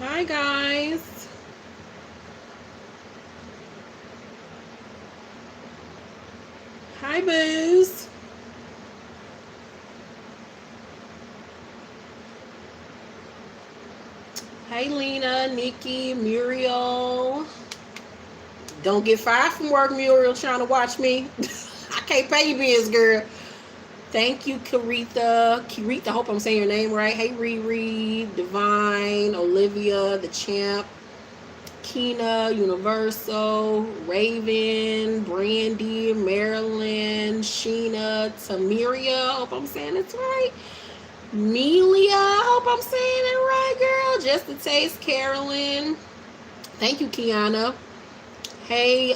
Hi guys. Hi Booze. Hey Lena, Nikki, Muriel. Don't get fired from work, Muriel, trying to watch me. I can't pay you bills, girl. Thank you, Karitha. Karitha, I hope I'm saying your name right. Hey Riri, Divine, Olivia, the champ, Kina, Universal, Raven, Brandy, Marilyn, Sheena, Tamiria. Hope I'm saying it's right. Melia, hope I'm saying it right, girl. Just a taste, Carolyn. Thank you, Kiana. Hey,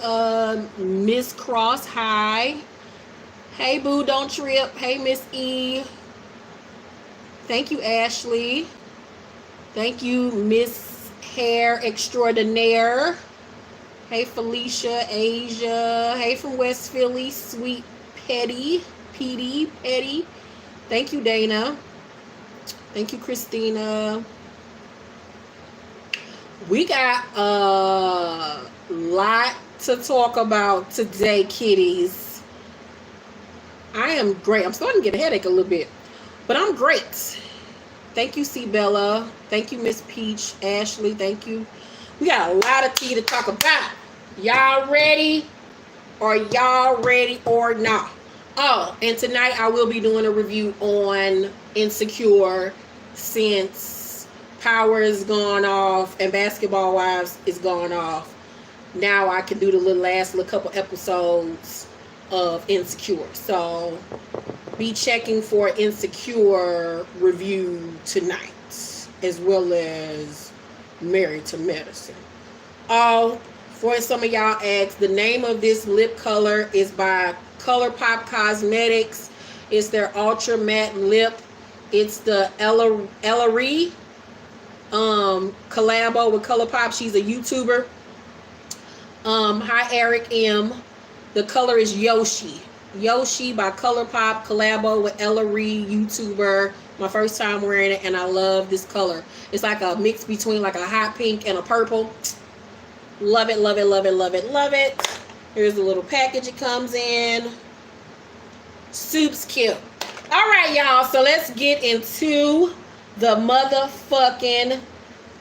Miss Cross. Hi. Hey, Boo, don't trip. Hey, Miss E. Thank you, Ashley. Thank you, Miss Hair Extraordinaire. Hey, Felicia, Asia. Hey, from West Philly, Sweet Petty. Thank you, Dana. Thank you, Christina. We got a lot to talk about today, kiddies. I am great. I'm starting to get a headache a little bit, but I'm great. Thank you, C. Bella. Thank you, Miss Peach. Ashley, thank you. We got a lot of tea to talk about. Y'all ready? Are y'all ready or not? Oh, and tonight I will be doing a review on Insecure since Power is gone off and Basketball Wives is gone off. Now I can do the last couple episodes of Insecure. So be checking for Insecure review tonight, as well as Married to Medicine. Oh, for some of y'all asked, the name of this lip color is by ColourPop Cosmetics. It's their Ultra Matte Lip. It's the Ellery collabo with ColourPop. She's a YouTuber. Hi, Eric M. The color is Yoshi. Yoshi by ColourPop, collabo with Ellery, YouTuber. My first time wearing it, and I love this color. It's like a mix between like a hot pink and a purple. Love it, love it, love it, love it, love it. Here's the little package it comes in. Soup's cute. All right, y'all. So let's get into the motherfucking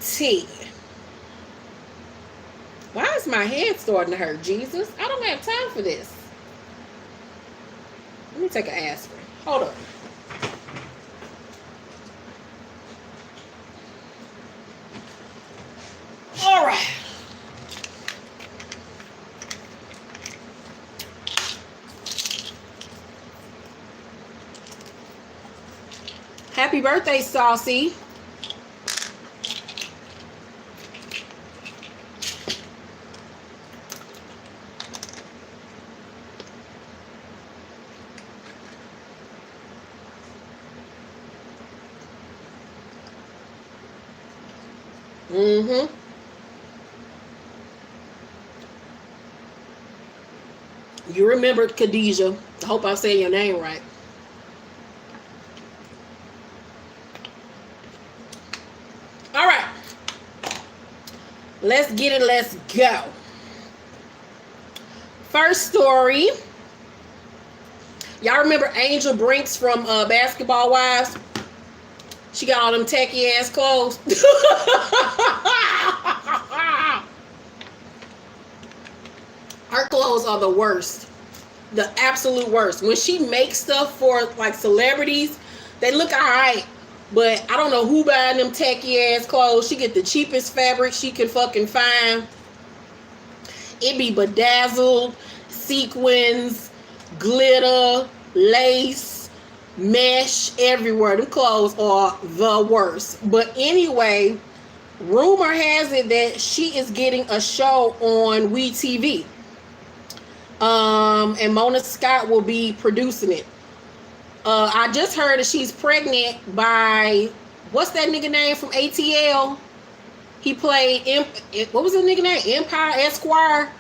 tea. Why is my head starting to hurt, Jesus? I don't have time for this. Let me take an aspirin. Hold up. All right. Happy birthday, Saucy. Mm-hmm. You remember Khadijah. I hope I'm saying your name right. All right. Let's get it. Let's go. First story. Y'all remember Angel Brinks from Basketball Wives? She got all them tacky ass clothes. Her clothes are the worst. The absolute worst. When she makes stuff for like celebrities, they look alright. But I don't know who buying them tacky ass clothes. She get the cheapest fabric she can fucking find. It be bedazzled, sequins, glitter, lace, mesh everywhere. Them clothes are the worst. But anyway, rumor has it that she is getting a show on WeTV. And Mona Scott will be producing it. I just heard that she's pregnant by, what's that nigga name from ATL? He played, what was his nigga name? Empire Esquire.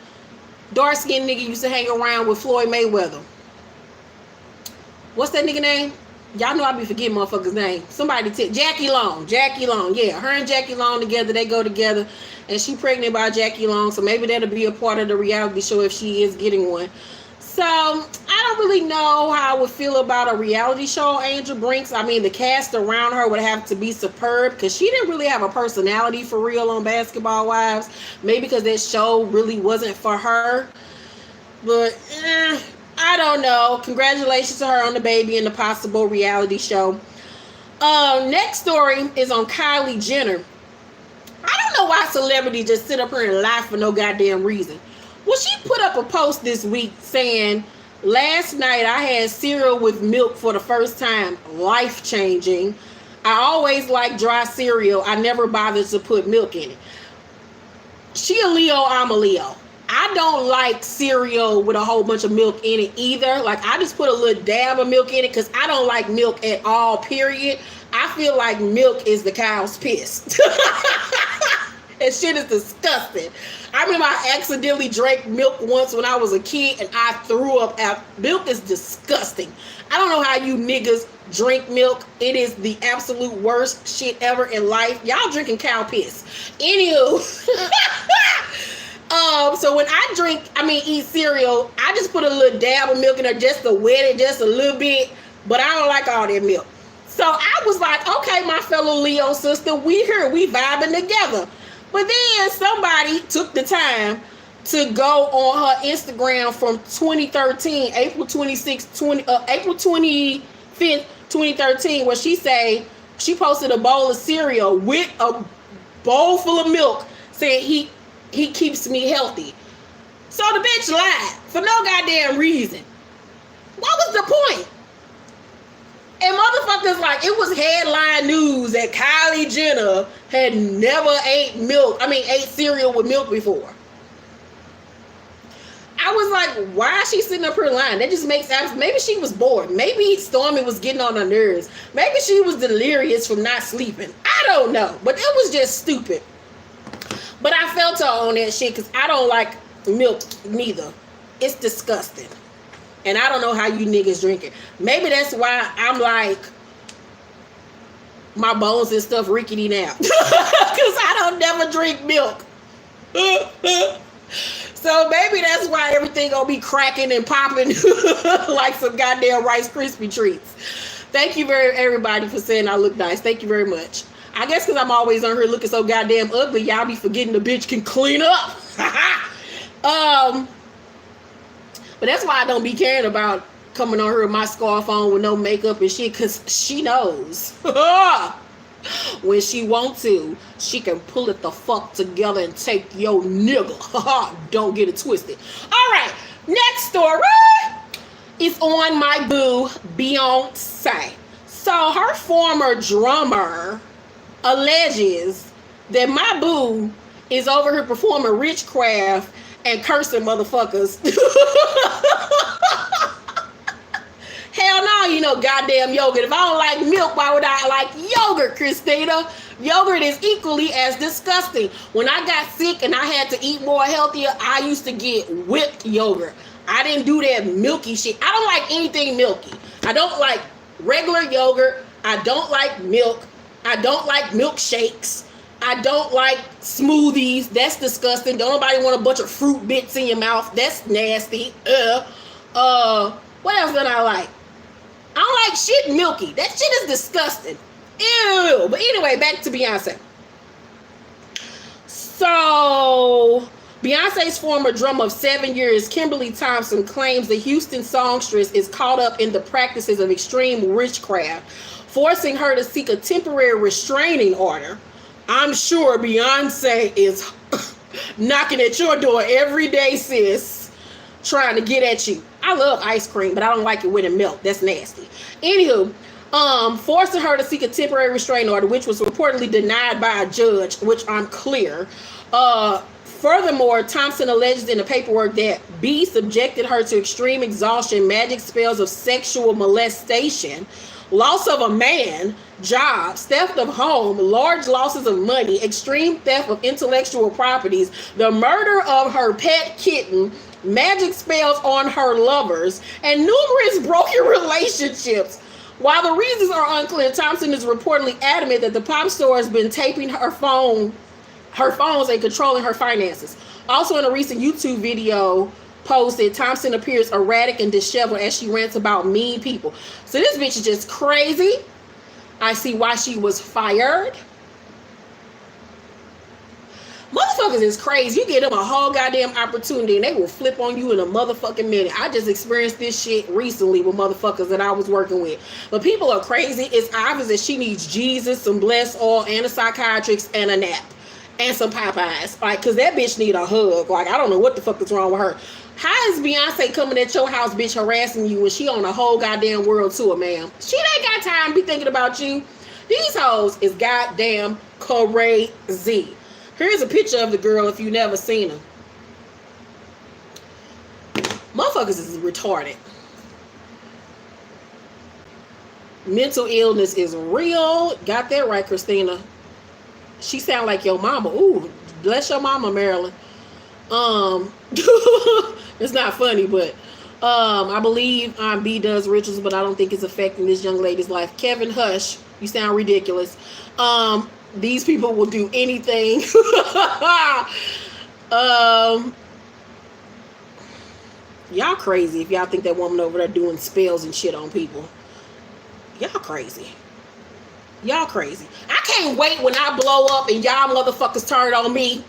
Dark skinned nigga used to hang around with Floyd Mayweather. What's that nigga name? Y'all know I be forgetting motherfuckers' name. Somebody Jackie Long. Jackie Long. Yeah, her and Jackie Long together. They go together, and she pregnant by Jackie Long. So maybe that'll be a part of the reality show if she is getting one. So I don't really know how I would feel about a reality show, Angel Brinks. I mean, the cast around her would have to be superb because she didn't really have a personality for real on Basketball Wives. Maybe because that show really wasn't for her. But I don't know. Congratulations to her on the baby and the possible reality show. Next story is on Kylie Jenner. I don't know why celebrities just sit up here and lie for no goddamn reason. Well, she put up a post this week saying, last night I had cereal with milk for the first time. Life-changing. I always like dry cereal. I never bothered to put milk in it. She a Leo, I'm a Leo. I don't like cereal with a whole bunch of milk in it either. Like, I just put a little dab of milk in it because I don't like milk at all, period. I feel like milk is the cow's piss. That shit is disgusting. I remember I accidentally drank milk once when I was a kid and I threw up out. Milk is disgusting. I don't know how you niggas drink milk. It is the absolute worst shit ever in life. Y'all drinking cow piss. Anywho. So when I eat cereal, I just put a little dab of milk in there just to wet it just a little bit, but I don't like all that milk. So I was like, okay, my fellow Leo sister, we here, we vibing together. But then somebody took the time to go on her Instagram from 2013, April 25th, 2013, where she posted a bowl of cereal with a bowl full of milk saying he keeps me healthy. So the bitch lied for no goddamn reason. What was the point? And motherfuckers like, it was headline news that Kylie Jenner had never ate cereal with milk before. I was like, why is she sitting up here lying? That just makes sense. Maybe she was bored. Maybe Stormy was getting on her nerves. Maybe she was delirious from not sleeping. I don't know. But that was just stupid. But I felt her on that shit because I don't like milk neither. It's disgusting. And I don't know how you niggas drink it. Maybe that's why I'm like, my bones and stuff rickety now. Because I don't never drink milk. So maybe that's why everything gonna be cracking and popping like some goddamn Rice Krispie treats. Thank you everybody for saying I look nice. Thank you very much. I guess because I'm always on here looking so goddamn ugly, y'all be forgetting the bitch can clean up. But that's why I don't be caring about coming on here with my scarf on with no makeup and shit, because she knows. When she wants to, she can pull it the fuck together and take your nigga. Don't get it twisted. All right, next story is on my boo, Beyonce. So her former drummer alleges that my boo is over here performing witchcraft and cursing motherfuckers. Hell no, you know goddamn yogurt. If I don't like milk, why would I like yogurt, Christina? Yogurt is equally as disgusting. When I got sick and I had to eat more healthier, I used to get whipped yogurt. I didn't do that milky shit. I don't like anything milky. I don't like regular yogurt. I don't like milk. I don't like milkshakes. I don't like smoothies. That's disgusting. Don't nobody want a bunch of fruit bits in your mouth. That's nasty. What else don't I like? I don't like shit milky. That shit is disgusting. Ew. But anyway, back to Beyonce. So, Beyonce's former drummer of 7 years, Kimberly Thompson, claims the Houston songstress is caught up in the practices of extreme witchcraft, forcing her to seek a temporary restraining order. I'm sure Beyonce is knocking at your door every day, sis, trying to get at you. I love ice cream, but I don't like it with milk. That's nasty. Anywho, forcing her to seek a temporary restraining order, which was reportedly denied by a judge, which I'm clear. Furthermore, Thompson alleged in the paperwork that B subjected her to extreme exhaustion, magic spells of sexual molestation, loss of a man, jobs, theft of home, large losses of money, extreme theft of intellectual properties, the murder of her pet kitten, magic spells on her lovers, and numerous broken relationships. While the reasons are unclear, Thompson is reportedly adamant that the pop star has been taping her phones and controlling her finances. Also, in a recent YouTube video posted, Thompson appears erratic and disheveled as she rants about mean people. So this bitch is just crazy. I see why she was fired. Motherfuckers is crazy. You get them a whole goddamn opportunity and they will flip on you in a motherfucking minute. I just experienced this shit recently with motherfuckers that I was working with. But people are crazy. It's obvious that she needs Jesus, some blessed oil, and a psychiatrist, and a nap. And some Popeyes. Like, because that bitch need a hug. Like, I don't know what the fuck is wrong with her. How is Beyonce coming at your house, bitch, harassing you when she on a whole goddamn world tour, ma'am? She ain't got time to be thinking about you. These hoes is goddamn crazy. Here's a picture of the girl if you never seen her. Motherfuckers is retarded. Mental illness is real. Got that right, Christina. She sound like your mama. Ooh, bless your mama, Marilyn. It's not funny, but I believe B does rituals, but I don't think it's affecting this young lady's life. Kevin, hush. You sound ridiculous. These people will do anything. Y'all crazy if y'all think that woman over there doing spells and shit on people. Y'all crazy. Y'all crazy. I can't wait when I blow up and y'all motherfuckers turn on me.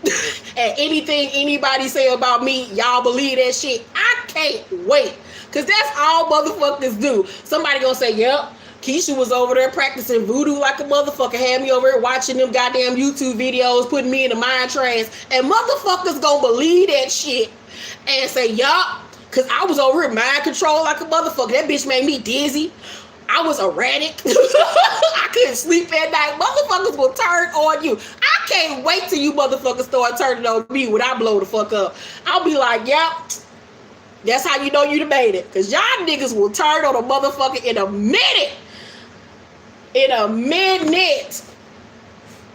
And anything anybody say about me, y'all believe that shit. I can't wait. Because that's all motherfuckers do. Somebody gonna say, yep, Keisha was over there practicing voodoo like a motherfucker. Had me over here watching them goddamn YouTube videos, putting me in a mind trance. And motherfuckers gonna believe that shit. And say, yup, because I was over here mind control like a motherfucker. That bitch made me dizzy. I was erratic. I couldn't sleep at night. Motherfuckers will turn on you. I can't wait till you motherfuckers start turning on me when I blow the fuck up. I'll be like, yep, that's how you know you done made it. Because y'all niggas will turn on a motherfucker in a minute. In a minute.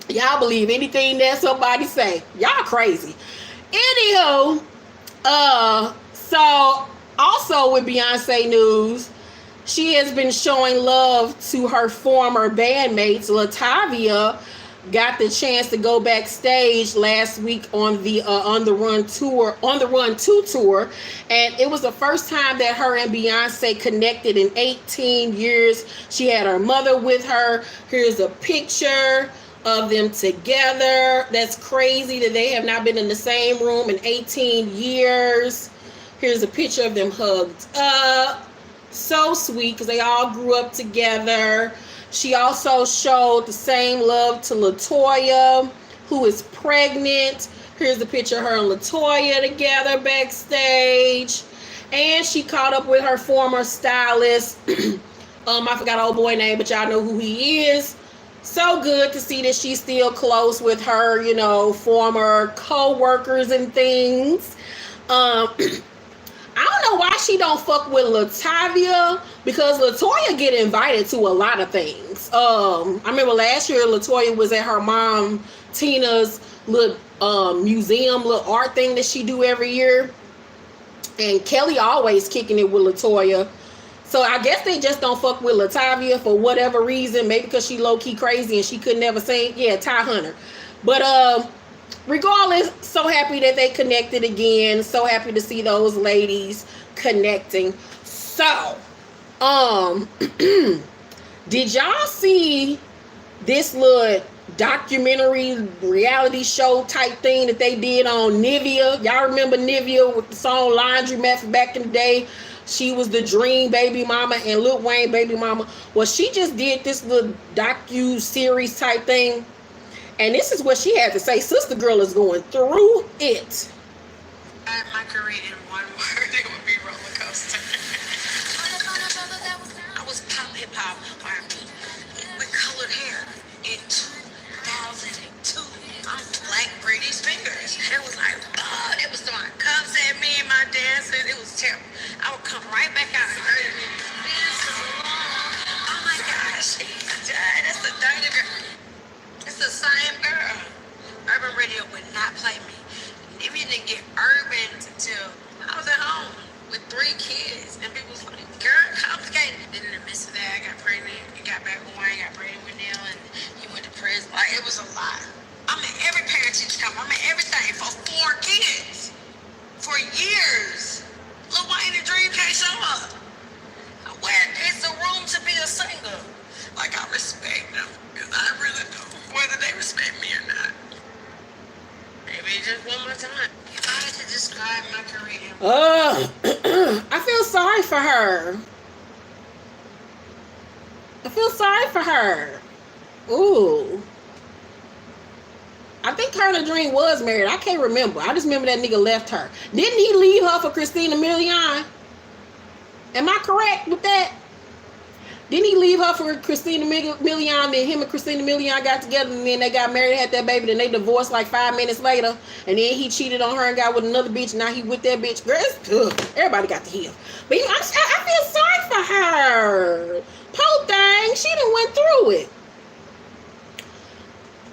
Y'all believe anything that somebody say. Y'all crazy. Anywho, so also with Beyonce news, she has been showing love to her former bandmates. Latavia got the chance to go backstage last week on the On the Run 2 tour, and it was the first time that her and Beyonce connected in 18 years. She had her mother with her. Here's a picture of them together. That's crazy that they have not been in the same room in 18 years. Here's a picture of them hugged up. So sweet because they all grew up together. She also showed the same love to LaToya, who is pregnant. Here's the picture of her and LaToya together backstage. And she caught up with her former stylist. I forgot the old boy name, but y'all know who he is. So good to see that she's still close with her, you know, former co-workers and things. I don't know why she don't fuck with Latavia, because LaToya get invited to a lot of things. I remember last year LaToya was at her mom Tina's little museum, little art thing that she do every year. And Kelly always kicking it with LaToya. So I guess they just don't fuck with Latavia for whatever reason. Maybe because she low-key crazy and she could never sing. Yeah, Ty Hunter. But regardless, so happy that they connected again. So happy to see those ladies connecting. So, did y'all see this little documentary reality show type thing that they did on Nivea? Y'all remember Nivea with the song Laundromat from back in the day? She was the Dream baby mama and Lil Wayne baby mama. Well, she just did this little docu-series type thing. And this is what she had to say. Sister Girl is going through it. My career in one word, it would be roller coaster. I was pop hip hop R&B with colored hair in 2002. I'm black British fingers. It was like, oh, it was throwing cups at me and my dancers. It was terrible. I would come right back out and 30 minutes. Been so long. Oh my gosh, that's the dirty girl. It's the same girl. Urban radio would not play me. Nivea didn't get urban until I was at home with 3 kids. And people was like, girl, complicated. Then in the midst of that, I got pregnant. him. I mean, everything for 4 kids. For years. Lil Wayne and Dream can't show up. Where is the room to be a singer? Like, I respect them. Because I really do. Whether they respect me or not. Maybe just one more time. If I had to describe my career. I feel sorry for her. I feel sorry for her. Ooh. I think her and Dream was married. I can't remember. I just remember that nigga left her. Didn't he leave her for Christina Milian? Am I correct with that? Didn't he leave her for Christina Milian? Then him and Christina Milian got together, and then they got married, had that baby, then they divorced like 5 minutes later, and then he cheated on her and got with another bitch. Now he with that bitch. Girl, it's ugh. Everybody got to heal. But you know, I feel sorry for her. Poor thing. She done went through it.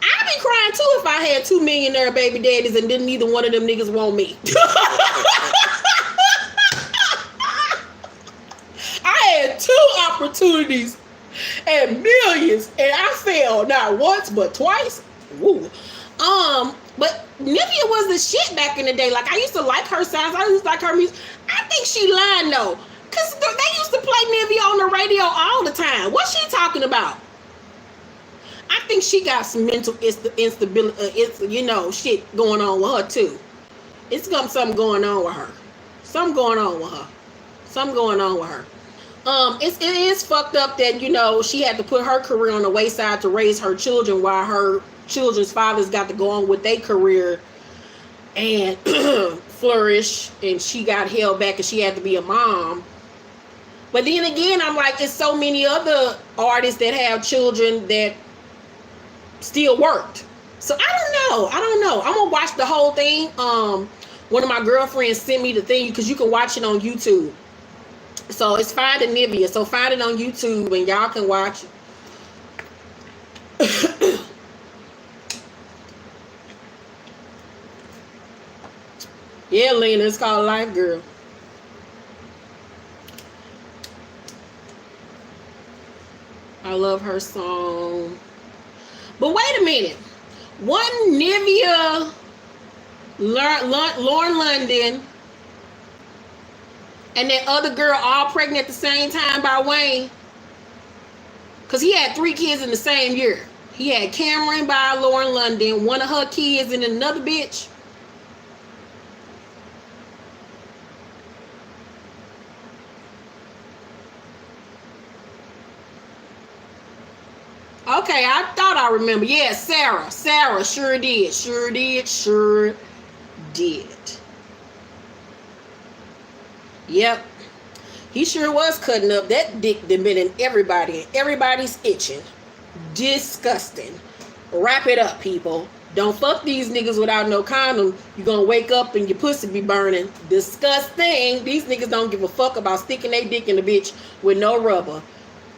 I'd be crying too if I had 2 millionaire baby daddies and didn't neither one of them niggas want me. I had 2 opportunities and millions, and I failed not once but twice. Woo. But Nivea was the shit back in the day. Like, I used to like her sounds. I used to like her music. I think she lying though, cause they used to play Nivea on the radio all the time. What's she talking about? I think she got some mental instability, shit going on with her too. It's got something going on with her. Something going on with her. It is fucked up that, she had to put her career on the wayside to raise her children while her children's fathers got to go on with their career and flourish, and she got held back and she had to be a mom. But then again, I'm like, there's so many other artists that have children that still worked. So I don't know. I'm gonna watch the whole thing. One of my girlfriends sent me the thing because you can watch it on YouTube. So it's Finding Nivea. So find it on YouTube and y'all can watch it. Yeah, Lena, it's called Life Girl. I love her song. But wait a minute. Wasn't Nivea, Lauren London, and that other girl all pregnant at the same time by Wayne? Because he had 3 kids in the same year. He had Cameron by Lauren London, one of her kids, and another bitch. Okay, I thought I remember. Yeah, Sarah. Sure did. Yep. He sure was cutting up. That dick done been in everybody, and everybody's itching. Disgusting. Wrap it up, people. Don't fuck these niggas without no condom. You're gonna wake up and your pussy be burning. Disgusting. These niggas don't give a fuck about sticking their dick in the bitch with no rubber.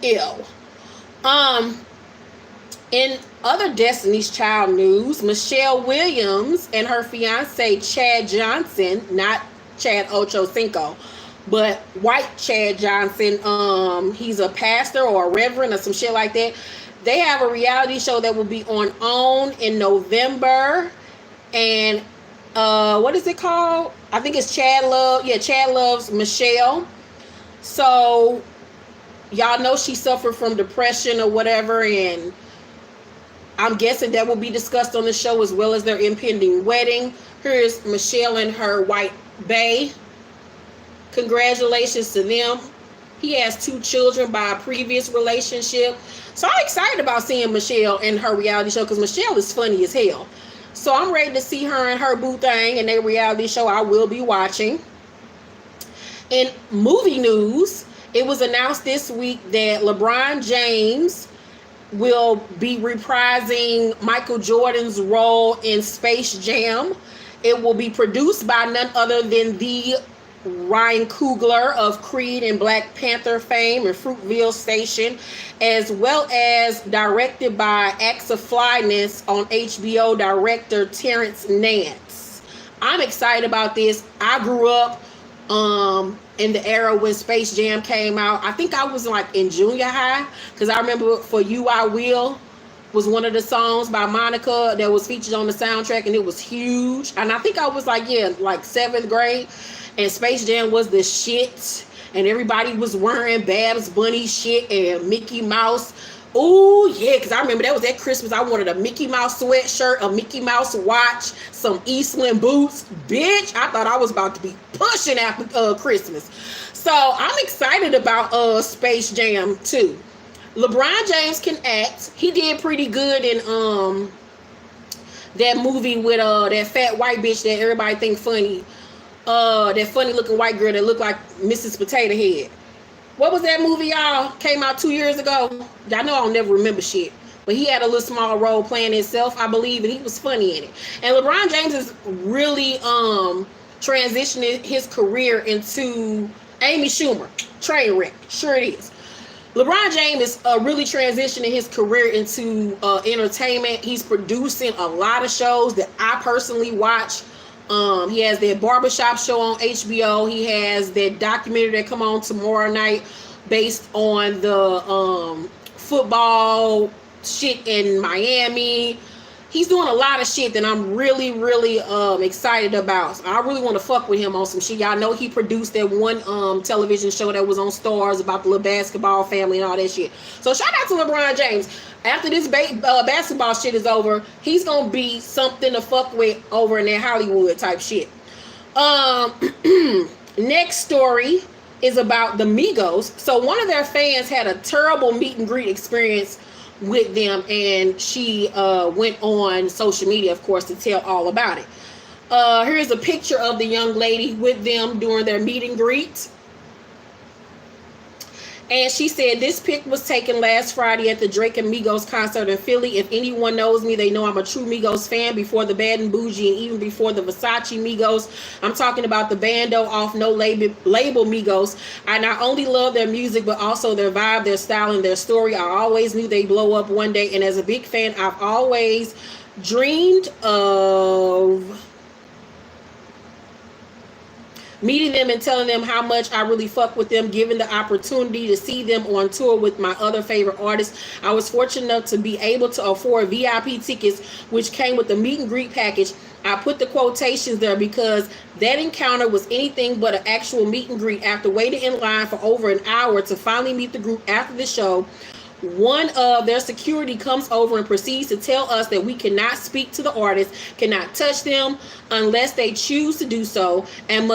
Ew. In other Destiny's Child news, Michelle Williams and her fiance Chad Johnson, not Chad Ochocinco, but white Chad Johnson, he's a pastor or a reverend or some shit like that. They have a reality show that will be on OWN in November. And what is it called? I think it's Chad Love. Yeah, Chad Loves Michelle. So y'all know she suffered from depression or whatever, and I'm guessing that will be discussed on the show, as well as their impending wedding. Here's Michelle and her white bae. Congratulations to them. He has 2 children by a previous relationship. So I'm excited about seeing Michelle in her reality show, because Michelle is funny as hell. So I'm ready to see her and her boo thing in their reality show. I will be watching. In movie news, it was announced this week that LeBron James will be reprising Michael Jordan's role in Space Jam. It will be produced by none other than the Ryan Coogler of Creed and Black Panther fame and Fruitvale Station, as well as directed by Acts of Flyness on HBO director Terrence Nance. I'm excited about this. I grew up in the era when Space Jam came out. I think I was like in junior high, because I remember For You I Will was one of the songs by Monica that was featured on the soundtrack, and it was huge. And I think I was like, yeah, like 7th grade, and Space Jam was the shit, and everybody was wearing Babs Bunny shit and Mickey Mouse. Oh yeah, because I remember that was at Christmas. I wanted a Mickey Mouse sweatshirt, a Mickey Mouse watch, some Eastland boots. Bitch, I thought I was about to be pushing after Christmas. So I'm excited about Space Jam 2. LeBron James can act. He did pretty good in that movie with that fat white bitch that everybody think funny. That funny looking white girl that looked like Mrs. Potato Head. What was that movie, y'all? Came out 2 years ago. Y'all know I'll never remember shit. But he had a little small role playing himself, I believe, and he was funny in it. And LeBron James is really transitioning his career into Amy Schumer. Train wreck. Sure it is. LeBron James is really transitioning his career into entertainment. He's producing a lot of shows that I personally watch. He has that barbershop show on HBO. He has that documentary that come on tomorrow night based on the football shit in Miami. He's doing a lot of shit that I'm really, really excited about. So I really want to fuck with him on some shit. Y'all know he produced that one television show that was on Stars about the little basketball family and all that shit. So shout out to LeBron James. After this basketball shit is over, he's gonna be something to fuck with over in that Hollywood type shit. Next story is about the Migos. So one of their fans had a terrible meet and greet experience with them, and she went on social media, of course, to tell all about it. Here's a picture of the young lady with them during their meet and greet. And she said, this pic was taken last Friday at the Drake and Migos concert in Philly. If anyone knows me, they know I'm a true Migos fan before the Bad and Bougie and even before the Versace Migos. I'm talking about the bando off no label Migos. I not only love their music, but also their vibe, their style, and their story. I always knew they'd blow up one day. And as a big fan, I've always dreamed of meeting them and telling them how much I really fuck with them, given the opportunity to see them on tour with my other favorite artists. I was fortunate enough to be able to afford VIP tickets, which came with the meet and greet package. I put the quotations there because that encounter was anything but an actual meet and greet. After waiting in line for over an hour to finally meet the group after the show, one of their security comes over and proceeds to tell us that we cannot speak to the artist, cannot touch them unless they choose to do so, and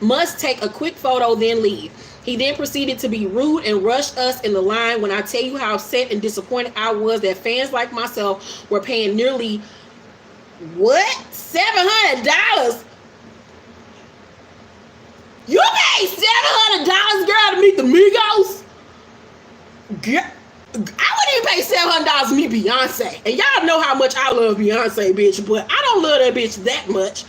must take a quick photo, then leave. He then proceeded to be rude and rush us in the line. When I tell you how upset and disappointed I was that fans like myself were paying nearly, what? $700? You paid $700, girl, to meet the Migos? Girl, I wouldn't even pay $700 to meet Beyonce. And y'all know how much I love Beyonce, bitch, but I don't love that bitch that much.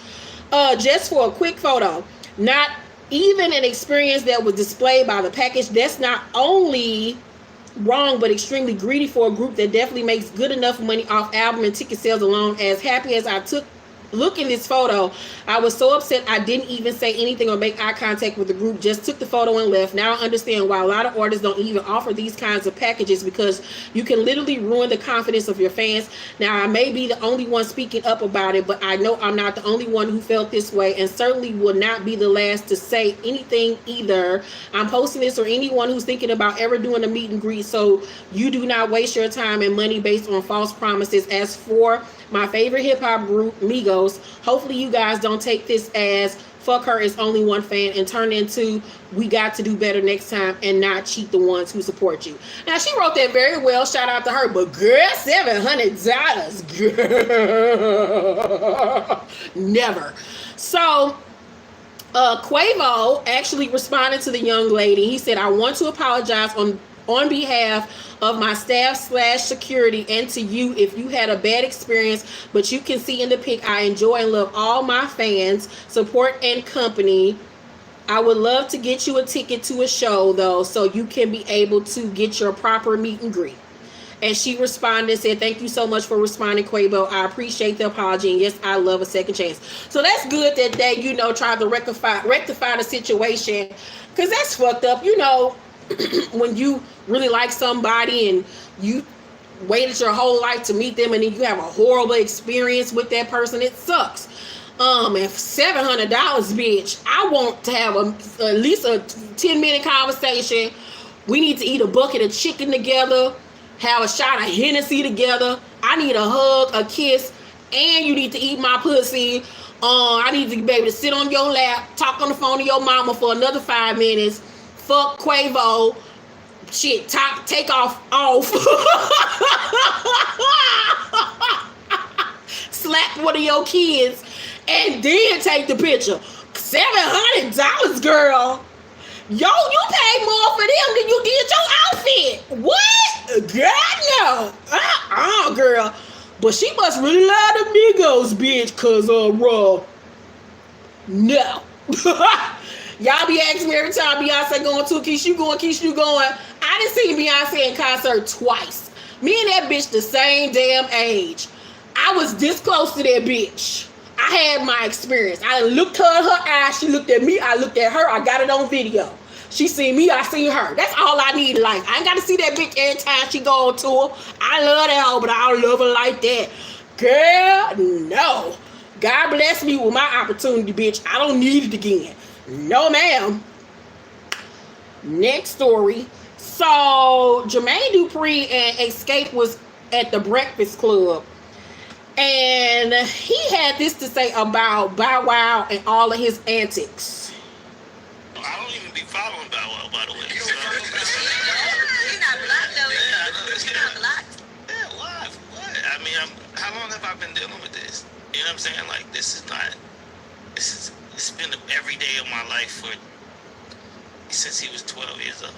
Just for a quick photo. Not even an experience that was displayed by the package. That's not only wrong, but extremely greedy for a group that definitely makes good enough money off album and ticket sales alone. As happy as I look in this photo, I was so upset I didn't even say anything or make eye contact with the group, just took the photo and left. Now I understand why a lot of artists don't even offer these kinds of packages, because you can literally ruin the confidence of your fans. Now I may be the only one speaking up about it, but I know I'm not the only one who felt this way, and certainly will not be the last to say anything either. I'm posting this for anyone who's thinking about ever doing a meet and greet, so you do not waste your time and money based on false promises. As for my favorite hip-hop group, Migos, hopefully you guys don't take this as fuck her is only one fan and turn into we got to do better next time and not cheat the ones who support you. Now, she wrote that very well. Shout out to her. But girl, $700, girl. Never. So, Quavo actually responded to the young lady. He said, I want to apologize on behalf of my staff / security and to you if you had a bad experience, but you can see in the pic I enjoy and love all my fans, support, and company. I would love to get you a ticket to a show though, so you can be able to get your proper meet and greet. And she responded and said, thank you so much for responding, Quavo. I appreciate the apology, and yes, I love a second chance. So that's good that they, tried to rectify the situation, because that's fucked up, when you really like somebody and you waited your whole life to meet them and then you have a horrible experience with that person. It sucks. And $700, bitch, I want to have at least a 10-minute conversation. We need to eat a bucket of chicken together, have a shot of Hennessy together. I need a hug, a kiss, and you need to eat my pussy. I need to be able to sit on your lap, talk on the phone to your mama for another 5 minutes, fuck Quavo, shit, take off. Slap one of your kids and then take the picture. $700, girl. Yo, you paid more for them than you did your outfit. What? God, no. Girl. But she must really love the Migos, bitch, cause no. Y'all be asking me every time Beyonce going to a Keisha, you going, Keisha, you going. I done seen Beyonce in concert twice. Me and that bitch the same damn age. I was this close to that bitch. I had my experience. I looked her in her eyes. She looked at me. I looked at her. I got it on video. She seen me. I seen her. That's all I need in life. I ain't got to see that bitch every time she go on tour. I love that hoe, but I don't love her like that. Girl, no. God bless me with my opportunity, bitch. I don't need it again. No, ma'am. Next story. So, Jermaine Dupri and Escape was at the Breakfast Club. And he had this to say about Bow Wow and all of his antics. I don't even be following Bow Wow, by the way. You're not blocked, though. You're not blocked. Yeah, why? What? I mean, how long have I been dealing with this? You know what I'm saying? Like, it's been every day of my life since he was 12 years old.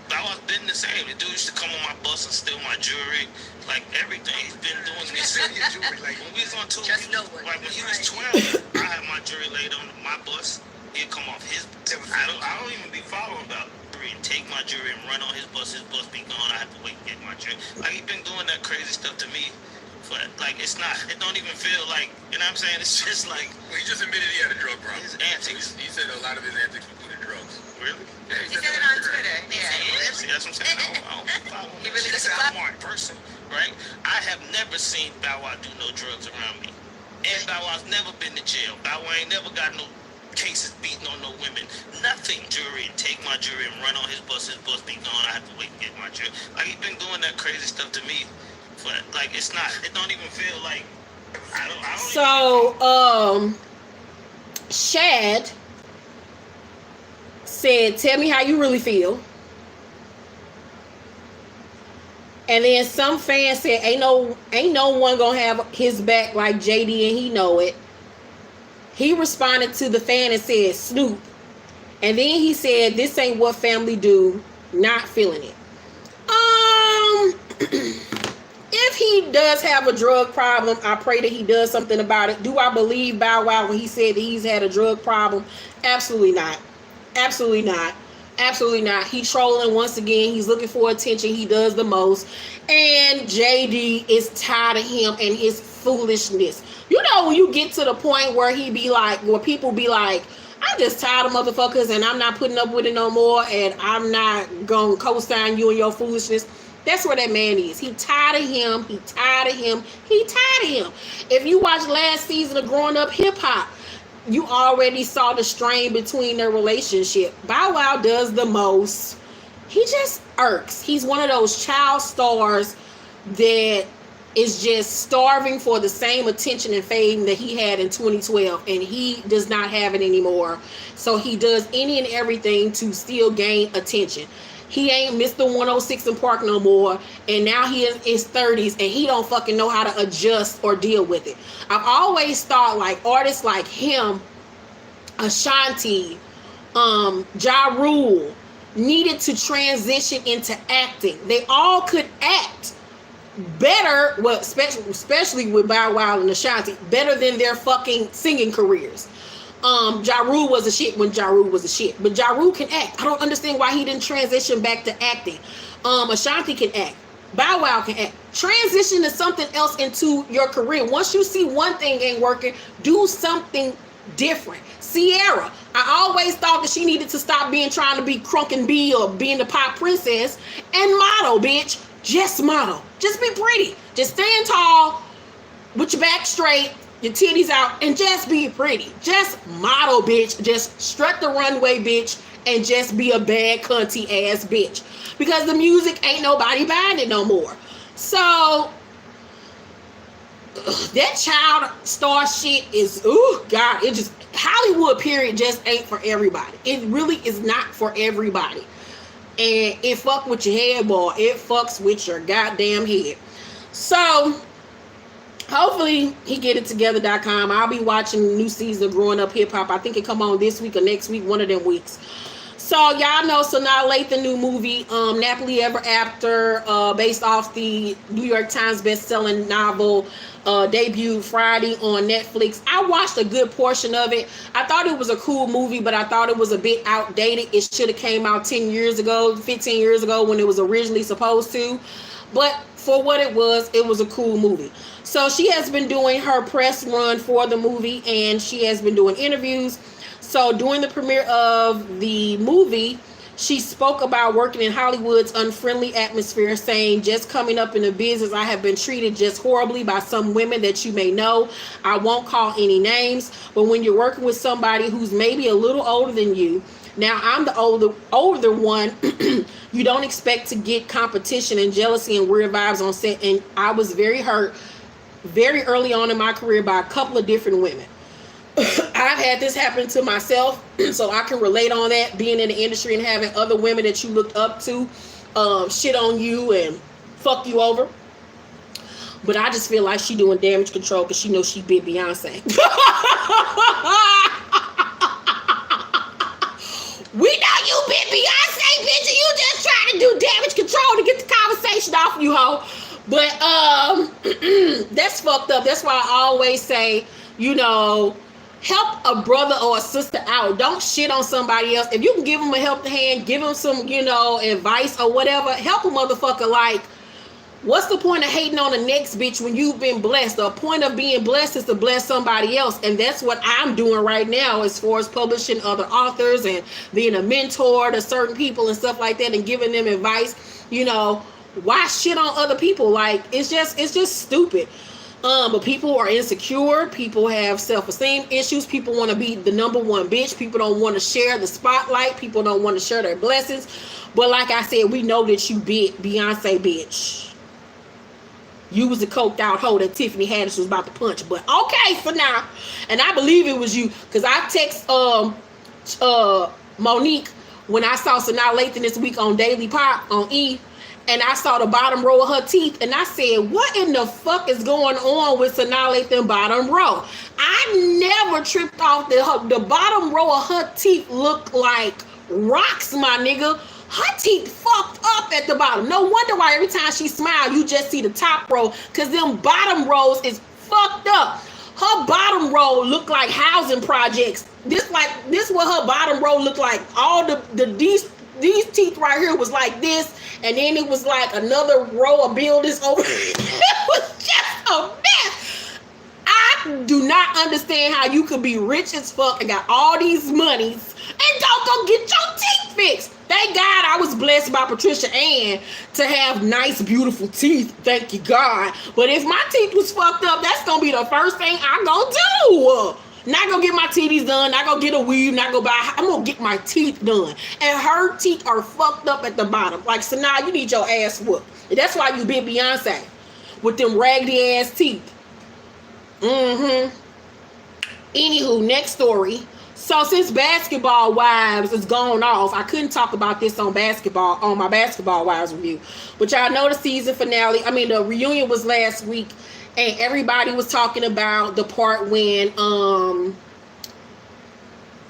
Bow Wow's been the same. The dude used to come on my bus and steal my jewelry, like everything. He's been doing this. Like when we was on tour, when he was 12, I had my jewelry laid on my bus. He'd come off his. I don't even be following about and take my jewelry and run on his bus. His bus be gone. I have to wait to get my jewelry. Like he been doing that crazy stuff to me. But like it's not. It don't even feel like. You know what I'm saying? It's just like. Well, he just admitted he had a drug problem. His antics. He said a lot of his antics included drugs. Really? Yeah, He said it on Twitter. Yeah. See, that's what I'm saying. I don't follow him. He really He's doesn't a follow- smart person, right? I have never seen Bow Wow do no drugs around me. And Bow Wow's never been to jail. Bow Wow ain't never got no cases beating on no women. Nothing. Jewelry. Take my jewelry and run on his bus be gone. I have to wait to get my jewelry. Like he's been doing that crazy stuff to me. But like it's not. It don't even feel like. I don't So Shad said, "Tell me how you really feel." And then some fans said, "Ain't no one gonna have his back like JD, and he know it." He responded to the fan and said, "Snoop." And then he said, "This ain't what family do." Not feeling it. If he does have a drug problem, I pray that he does something about it. Do I believe Bow Wow when he said that he's had a drug problem? Absolutely not. Absolutely not. Absolutely not. He's trolling once again. He's looking for attention. He does the most. And JD is tired of him and his foolishness. You know, when you get to the point where he be like, where people be like, I'm just tired of motherfuckers and I'm not putting up with it no more and I'm not going to co-sign you and your foolishness. That's where that man is. He tired of him. He tired of him. He tired of him. If you watched last season of Growing Up Hip Hop, you already saw the strain between their relationship. Bow Wow does the most. He just irks. He's one of those child stars that is just starving for the same attention and fame that he had in 2012, and he does not have it anymore. So he does any and everything to still gain attention. He ain't Mr. 106 in Park no more, and now he is in his 30s, and he don't fucking know how to adjust or deal with it. I've always thought like artists like him, Ashanti, Ja Rule, needed to transition into acting. They all could act better, well, especially with Bow Wow and Ashanti, better than their fucking singing careers. Ja Rule was a shit when Ja Rule was a shit, but Ja Rule can act. I don't understand why he didn't transition back to acting. Ashanti can act. Bow Wow can act. Transition to something else into your career. Once you see one thing ain't working, do something different. Sierra, I always thought that she needed to stop trying to be Crunk and B or being the pop princess and model, bitch. Just model. Just be pretty. Just stand tall with your back straight, your titties out, and just be pretty. Just model, bitch. Just strut the runway, bitch, and just be a bad cunty ass bitch. Because the music ain't nobody buying it no more. So that child star shit is, ooh, God, it just, Hollywood period just ain't for everybody. It really is not for everybody. And it fuck with your head, boy. It fucks with your goddamn head. So hopefully he get it together.com. I'll be watching the new season of Growing Up Hip Hop. I think it come on this week or next week, one of them weeks. So y'all know Sanaa Lathan new movie, Nappily Ever After, based off the New York Times best-selling novel, debuted Friday on Netflix. I watched a good portion of it. I thought it was a cool movie, but I thought it was a bit outdated. It should have came out 10 years ago, 15 years ago when it was originally supposed to. But for what it was a cool movie. So she has been doing her press run for the movie, and she has been doing interviews. So during the premiere of the movie, she spoke about working in Hollywood's unfriendly atmosphere, saying, just coming up in the business, I have been treated just horribly by some women that you may know. I won't call any names, but when you're working with somebody who's maybe a little older than you, now I'm the older one, you don't expect to get competition and jealousy and weird vibes on set. And I was very hurt very early on in my career by a couple of different women. I've had this happen to myself, so I can relate on that, being in the industry and having other women that you looked up to shit on you and fuck you over. But I just feel like she doing damage control because she knows she bit Beyonce. We know you bit Beyonce, bitch, and you just trying to do damage control to get the conversation off you, hoe. But that's fucked up. That's why I always say, you know, help a brother or a sister out. Don't shit on somebody else. If you can give them a helping hand, give them some, you know, advice or whatever, help a motherfucker. Like, what's the point of hating on the next bitch when you've been blessed? The point of being blessed is to bless somebody else. And that's what I'm doing right now as far as publishing other authors and being a mentor to certain people and stuff like that and giving them advice. You know, why shit on other people? Like, it's just stupid. But people are insecure. People have self-esteem issues. People want to be the number one bitch. People don't want to share the spotlight. People don't want to share their blessings. But like I said, we know that you bit Beyonce, bitch. You was the coked out hoe that Tiffany Haddish was about to punch. But okay for now. And I believe it was you. Because I text Monique when I saw Sanaa Lathan this week on Daily Pop on E. And I saw the bottom row of her teeth. And I said, what in the fuck is going on with Sanaa Lathan bottom row? I never tripped off the bottom row of her teeth looked like rocks, my nigga. Her teeth fucked up at the bottom. No wonder why every time she smiled, you just see the top row. Because them bottom rows is fucked up. Her bottom row looked like housing projects. This what her bottom row looked like. All these teeth right here was like this, and then it was like another row of buildings over. It was just a mess. I do not understand how you could be rich as fuck and got all these monies and don't go get your teeth fixed. Thank God I was blessed by Patricia Ann to have nice, beautiful teeth. Thank you, God. But if my teeth was fucked up, that's gonna be the first thing I'm gonna do. Not gonna get my titties done, not gonna get a weave, not gonna buy, I'm gonna get my teeth done. And her teeth are fucked up at the bottom. Like, so now you need your ass whooped. And that's why you bit Beyonce with them raggedy ass teeth. Anywho, next story. So since Basketball Wives is going off, I couldn't talk about this on my Basketball Wives review. But y'all know the season finale, the reunion was last week. And everybody was talking about the part when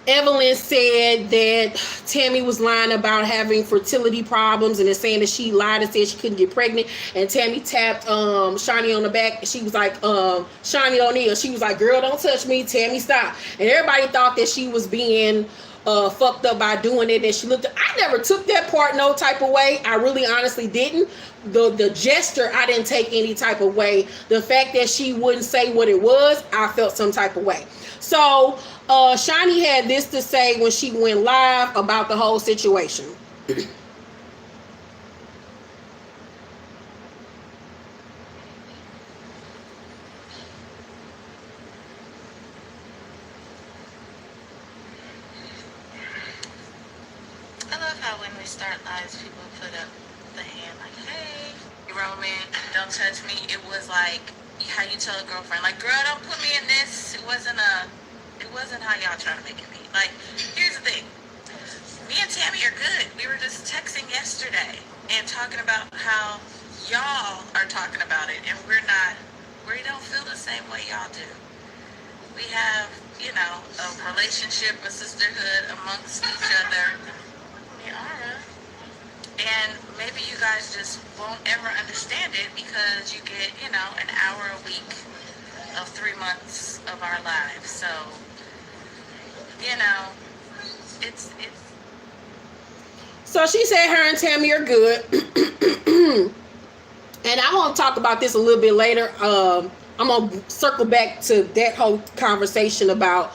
Evelyn said that Tammy was lying about having fertility problems and then saying that she lied and said she couldn't get pregnant. And Tammy tapped Shani on the back. She was like, Shani O'Neal. She was like, girl, don't touch me. Tammy, stop. And everybody thought that she was being fucked up by doing it. And she looked, I never took that part no type of way. I really honestly didn't. The gesture, I didn't take any type of way. The fact that she wouldn't say what it was, I felt some type of way. So Shani had this to say when she went live about the whole situation. they start lives, people put up the hand like, hey, Roman, don't touch me. It was like how you tell a girlfriend, like, girl, don't put me in this. It wasn't how y'all trying to make it be. Like, here's the thing. Me and Tammy are good. We were just texting yesterday and talking about how y'all are talking about it, and we don't feel the same way y'all do. We have, a relationship, a sisterhood amongst each other. And maybe you guys just won't ever understand it because you get, an hour a week of 3 months of our lives. So, it's. So she said her and Tammy are good. And I want to talk about this a little bit later. I'm going to circle back to that whole conversation about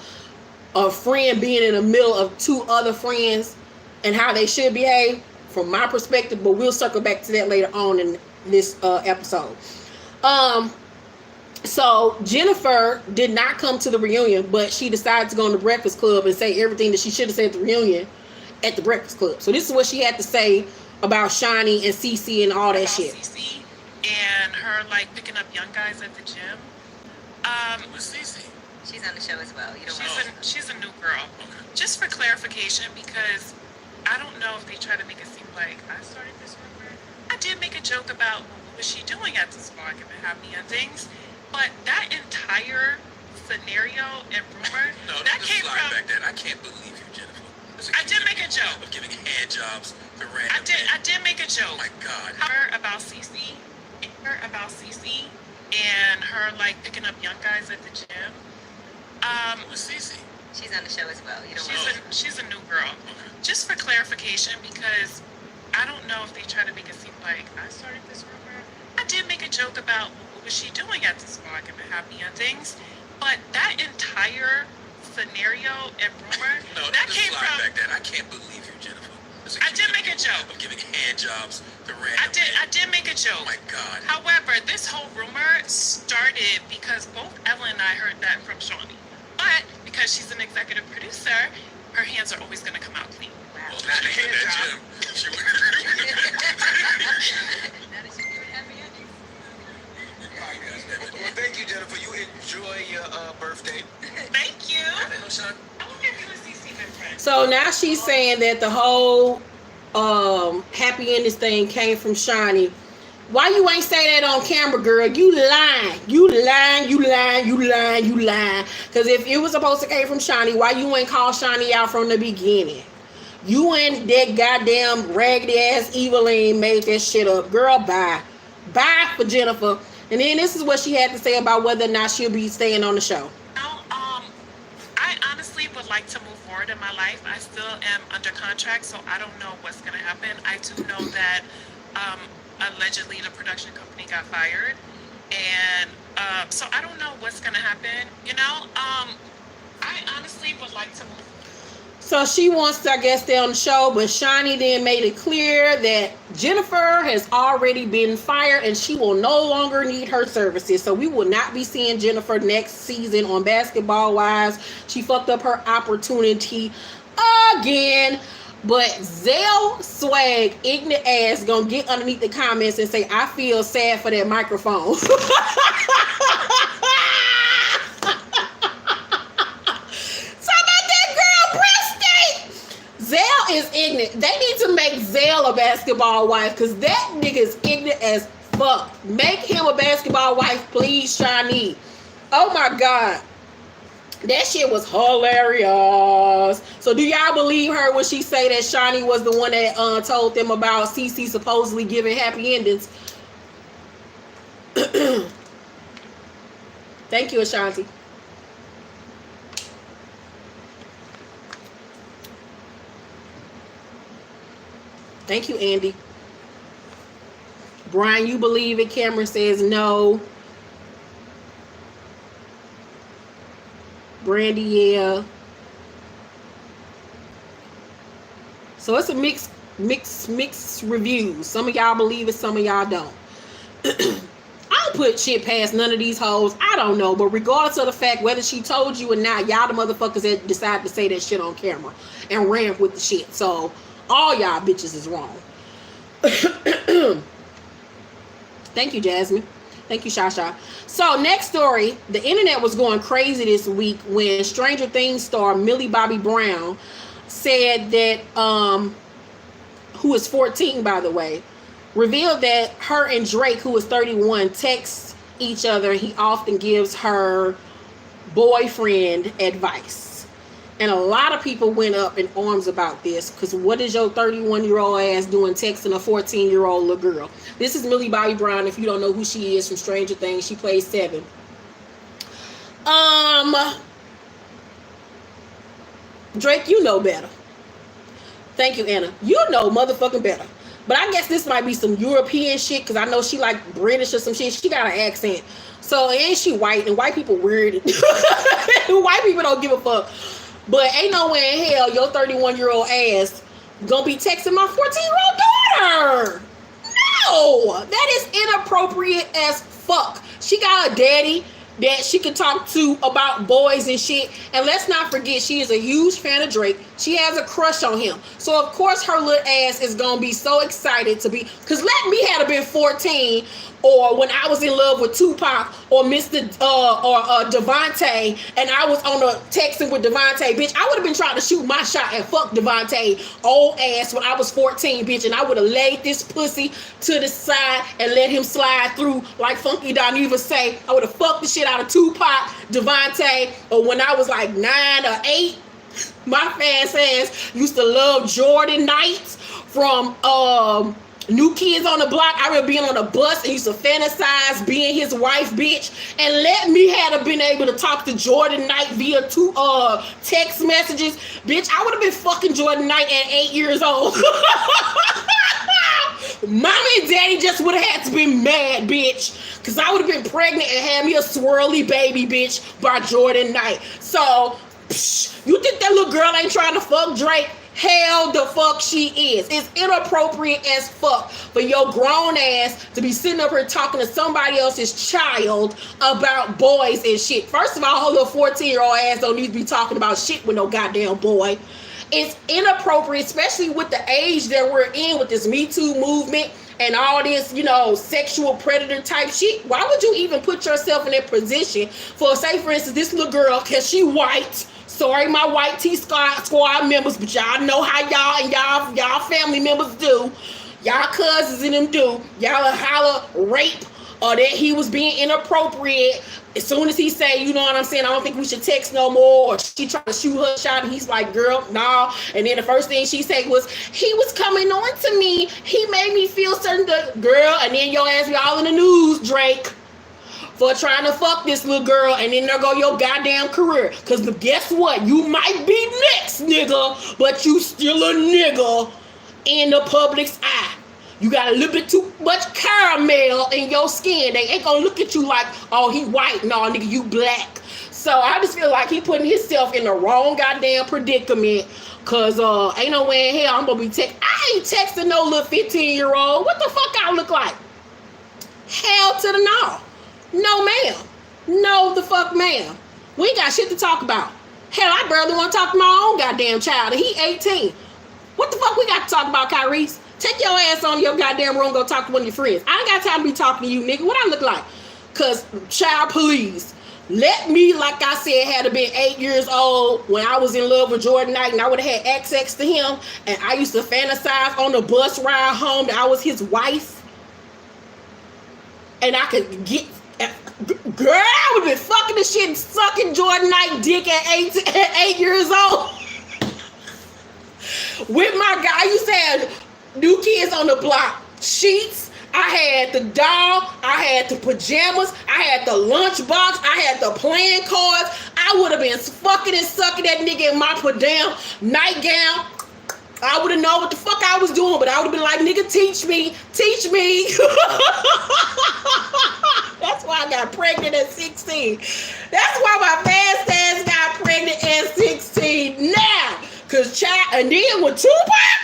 a friend being in the middle of two other friends and how they should behave from my perspective, but we'll circle back to that later on in this episode. So Jennifer did not come to the reunion, but she decided to go on the Breakfast Club and say everything that she should have said at the reunion at the Breakfast Club. So this is what she had to say about Shani and Cece and all that shit. Cece and her like picking up young guys at the gym. Who's Cece? She's on the show as well. She's a new girl. Just for clarification, because I don't know if they try to make it seem like I started this rumor. I did make a joke about what was she doing at the spa giving happy endings, but that entire scenario and rumor that came from. Back then. I can't believe you, Jennifer. I did make a joke of giving hand jobs to random. I did make a joke. Oh my God. Her about Cece and her like picking up young guys at the gym. Who's Cece? She's on the show as well. She's a new girl. Just for clarification, because I don't know if they try to make it seem like I started this rumor. I did make a joke about what was she doing at the spa giving happy endings, but that entire scenario and rumor that came from. Back then. I can't believe you, Jennifer. I did make a joke of giving hand jobs to random. I did make a joke. Oh my God. However, this whole rumor started because both Ellen and I heard that from Shawnee. But because she's an executive producer, her hands are always going to come out clean. Wow. Well, not She in that job. gym. She would. Well, thank you, Jennifer. You enjoy your birthday. Thank you. I didn't know, Sean. I wonder if you and Cece been friends. So now she's saying that the whole happy endings thing came from Shani. Why you ain't say that on camera, girl? You lying. Because if it was supposed to come from Shani, why you ain't call Shani out from the beginning? You and that goddamn raggedy ass Eveline made that shit up. Girl, bye. Bye for Jennifer. And then this is what she had to say about whether or not she'll be staying on the show. I honestly would like to move forward in my life. I still am under contract, so I don't know what's going to happen. I do know that allegedly the production company got fired, and so I don't know what's going to happen. I honestly would like to move. So she wants to, I guess, stay on the show, but Shani then made it clear that Jennifer has already been fired and she will no longer need her services. So we will not be seeing Jennifer next season on Basketball Wives. She fucked up her opportunity again. But Zell Swag, ignorant ass, gonna get underneath the comments and say, I feel sad for that microphone. Zell is ignorant. They need to make Zell a basketball wife because that nigga is ignorant as fuck. Make him a basketball wife, please, Shani. Oh my God. That shit was hilarious. So do y'all believe her when she say that Shani was the one that told them about Cece supposedly giving happy endings? Thank you, Ashanti. Thank you, Andy. Brian, you believe it? Cameron says no. Brandy, yeah. So it's a mixed reviews. Some of y'all believe it, some of y'all don't. I don't put shit past none of these hoes. I don't know. But regardless of the fact whether she told you or not, y'all the motherfuckers that decided to say that shit on camera and ran with the shit. So All y'all bitches is wrong. Thank you, Jasmine. Thank you, Shasha. So next story, the internet was going crazy this week when Stranger Things star Millie Bobby Brown said that, who is 14 by the way, revealed that her and Drake, who is 31, text each other. He often gives her boyfriend advice. And a lot of people went up in arms about this, because what is your 31-year-old ass doing texting a 14-year-old little girl? This is Millie Bobby Brown. If you don't know who she is from Stranger Things, she plays Seven. Drake, you know better. Thank you, Anna. You know motherfucking better. But I guess this might be some European shit, because I know she like British or some shit. She got an accent. So, and she white, and white people weird. White people don't give a fuck. But ain't no way in hell your 31-year-old ass gonna be texting my 14-year-old daughter. No, that is inappropriate as fuck. She got a daddy that she can talk to about boys and shit. And let's not forget, she is a huge fan of Drake. She has a crush on him. So of course her little ass is gonna be so excited to be, because let me have been 14, or when I was in love with Tupac or Mr. Devontae, and I was on a texting with Devontae, bitch, I would have been trying to shoot my shot and fuck Devontae old ass when I was 14, bitch, and I would have laid this pussy to the side and let him slide through like Funky Dineva say. I would have fucked the shit out of Tupac, Devontae, or when I was like 9 or 8, my fast ass used to love Jordan Knights from New Kids on the Block. I remember being on a bus and used to fantasize being his wife, bitch. And let me have been able to talk to Jordan Knight via text messages. Bitch, I would have been fucking Jordan Knight at 8 years old. Mommy and daddy just would have had to be mad, bitch. Because I would have been pregnant and had me a swirly baby, bitch, by Jordan Knight. So, you think that little girl ain't trying to fuck Drake? Hell the fuck she is. It's inappropriate as fuck for your grown ass to be sitting up here talking to somebody else's child about boys and shit. First of all, her little 14-year-old ass don't need to be talking about shit with no goddamn boy. It's inappropriate, especially with the age that we're in with this Me Too movement and all this, you know, sexual predator type shit. Why would you even put yourself in that position for, say, for instance, this little girl, because she white. Sorry, my white T-Squad members, but y'all know how y'all and y'all family members do. Y'all cousins and them do. Y'all holler rape or that he was being inappropriate. As soon as he say, you know what I'm saying, I don't think we should text no more, or she tried to shoot her shot and he's like, girl, nah. And then the first thing she said was, he was coming on to me. He made me feel certain, girl. And then your ass be all in the news, Drake, for trying to fuck this little girl, and then there go your goddamn career. Because guess what? You might be next, nigga, but you still a nigga in the public's eye. You got a little bit too much caramel in your skin. They ain't gonna look at you like, oh, he white. No, nigga, you black. So I just feel like he putting himself in the wrong goddamn predicament. Cause ain't no way in hell I'm gonna be I ain't texting no little 15-year-old. What the fuck I look like? Hell to the no. No, ma'am. No, the fuck, ma'am. We ain't got shit to talk about. Hell, I barely want to talk to my own goddamn child. He 18. What the fuck we got to talk about, Kyrese? Take your ass on your goddamn room, go talk to one of your friends. I ain't got time to be talking to you, nigga. What I look like? Because, child, please. Let me, like I said, had been 8 years old when I was in love with Jordan Knight and I would have had access to him. And I used to fantasize on the bus ride home that I was his wife. And I could get... Girl, I would have been fucking the shit and sucking Jordan Knight dick at 8 years old. With my guy, I used to have New Kids on the Block sheets. I had the doll. I had the pajamas. I had the lunchbox. I had the playing cards. I would have been fucking and sucking that nigga in my damn nightgown. I would have known what the fuck I was doing, but I would have been like, nigga, teach me. Teach me. That's why I got pregnant at 16. That's why my fast ass got pregnant at 16 now. Cause child, and then with Tupac,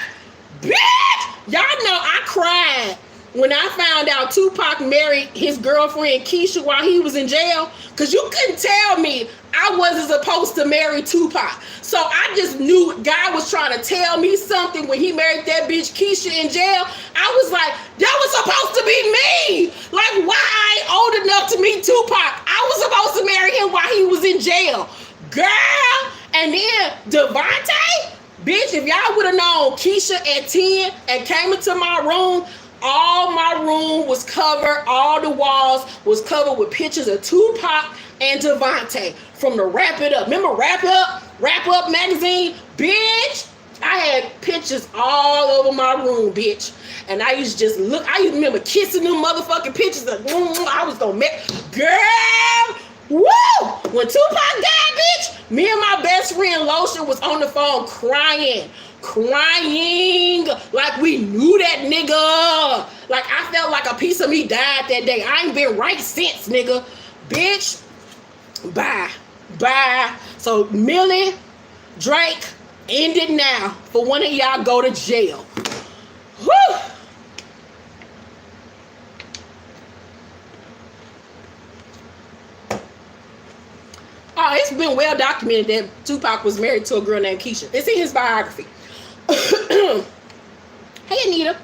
bitch, y'all know I cried when I found out Tupac married his girlfriend Keisha while he was in jail. Cause Because you couldn't tell me I wasn't supposed to marry Tupac. So I just knew God was trying to tell me something when he married that bitch Keisha in jail. I was like, that was supposed to be me. Like, why I ain't old enough to meet Tupac? I was supposed to marry him while he was in jail. Girl. And then Devontae, bitch, if y'all would have known Keisha at 10 and came into my room, all my room was covered, all the walls was covered with pictures of Tupac and Devontae from the Wrap It Up. Remember Wrap Up magazine? Bitch, I had pictures all over my room, bitch. And I used to just look, I used to remember kissing them motherfucking pictures. I was gonna make, girl, woo! When Tupac died, bitch, me and my best friend Lotion was on the phone crying like we knew that nigga. Like I felt like a piece of me died that day. I ain't been right since, nigga. Bitch, bye. So Millie, Drake, end it now for one of y'all go to jail. Whew. Oh, it's been well documented that Tupac was married to a girl named Keisha. It's in his biography. Hey, Anita.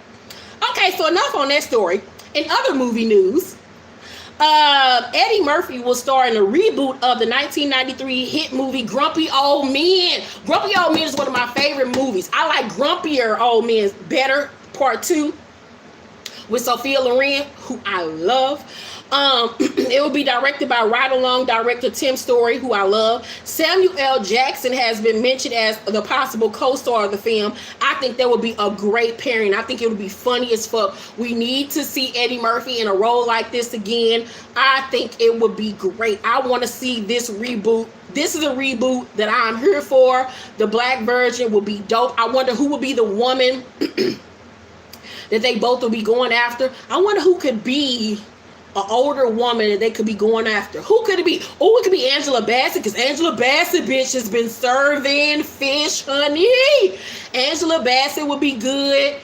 Okay, so enough on that story. In other movie news, Eddie Murphy will star in a reboot of the 1993 hit movie Grumpy Old Men. Grumpy Old Men is one of my favorite movies. I like Grumpier Old Men better, part 2, with Sophia Loren, who I love. It will be directed by ride-along director Tim Story, who I love. Samuel L. Jackson has been mentioned as the possible co-star of the film. I think that would be a great pairing. I think it would be funny as fuck. We need to see Eddie Murphy in a role like this again. I think it would be great. I want to see this reboot. This is a reboot that I'm here for. The Black Virgin will be dope. I wonder who will be the woman that they both will be going after. I wonder who could be an older woman that they could be going after. Who could it be? Oh, it could be Angela Bassett, because Angela Bassett, bitch, has been serving fish, honey. Angela Bassett would be good.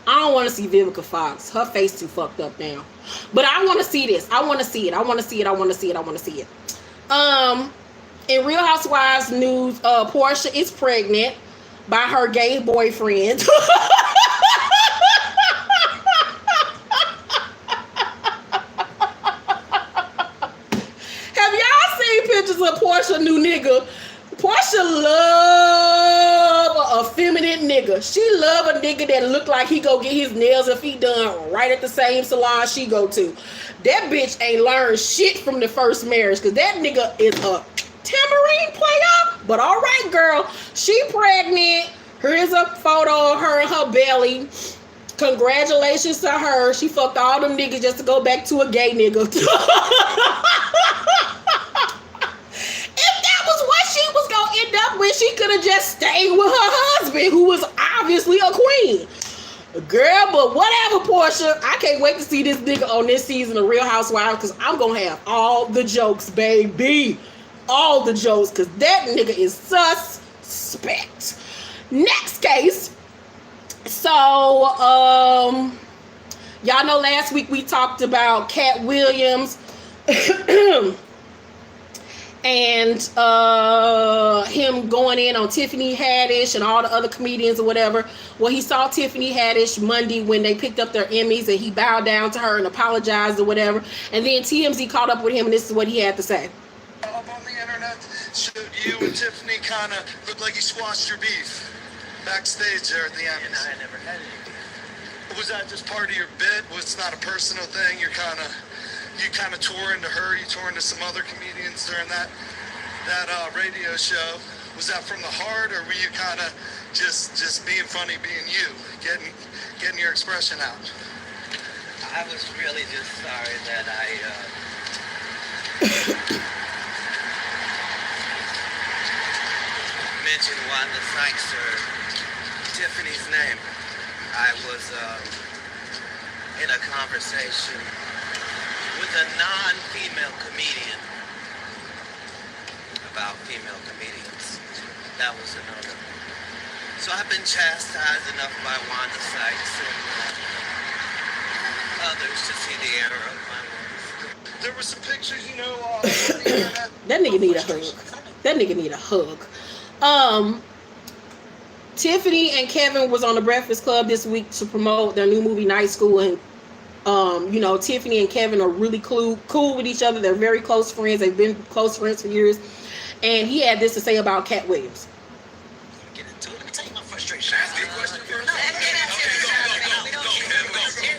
I don't want to see Vivica Fox. Her face too fucked up now. But I want to see this. I want to see it. In Real Housewives news, Portia is pregnant by her gay boyfriend. Pictures of Portia new nigga. Portia love a feminine nigga. She love a nigga that look like he go get his nails and feet done right at the same salon she go to. That bitch ain't learned shit from the first marriage, because that nigga is a tambourine player. But all right, girl, she pregnant. Here's a photo of her and her belly. Congratulations to her. She fucked all them niggas just to go back to a gay nigga. When she could have just stayed with her husband, who was obviously a queen. Girl, but whatever, Portia. I can't wait to see this nigga on this season of Real Housewives, because I'm going to have all the jokes, baby. All the jokes, because that nigga is suspect. Next case. So, y'all know last week we talked about Cat Williams. And him going in on Tiffany Haddish and all the other comedians or whatever. Well, he saw Tiffany Haddish Monday when they picked up their Emmys, and he bowed down to her and apologized or whatever. And then TMZ caught up with him, and this is what he had to say. Up on the internet showed you and Tiffany kind of looked like you squashed your beef backstage there at the Emmys. I never had any beef. Was that just part of your bit? Was it not a personal thing? You kind of tore into her. You tore into some other comedians during that radio show. Was that from the heart, or were you kind of just being funny, being you, getting your expression out? I was really just sorry that I mentioned Wanda Sykes or Tiffany's name. I was in a conversation with a non-female comedian about female comedians. That was another. So I've been chastised enough by Wanda Sykes and others to see the error of my words. there were some pictures, you know, on the internet. That nigga need a hug. That nigga need a hug. Tiffany and Kevin was on the Breakfast Club this week to promote their new movie Night School, and you know, Tiffany and Kevin are really cool with each other. They're very close friends. They've been close friends for years. And he had this to say about Cat Williams. Get into it. Let me tell you my frustration. Ask me a question first. No,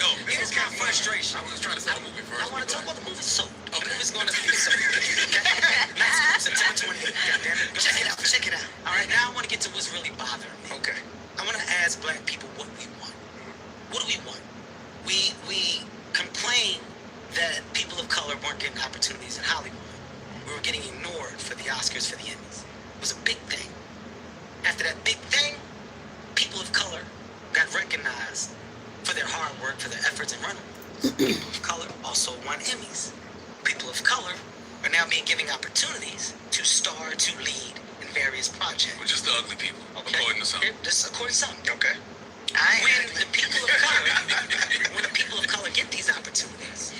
Go. Here's my frustration. I was trying to say the movie first. I want to talk about the movie soon. The Okay. movie's going to be soon. September 28th. Goddamn it. Check it out. All right, now I want to get to what's really bothering me. Okay. I want to ask black people what we want. What do we want? We complain that people of color weren't getting opportunities in Hollywood. We were getting ignored for the Oscars, for the Emmys. It was a big thing. After that big thing, people of color got recognized for their hard work, for their efforts in running. People of color also won Emmys. People of color are now being given opportunities to star, to lead in various projects. We're just the ugly people, Okay. according to some. This according to some. Okay. When the people of color get these opportunities,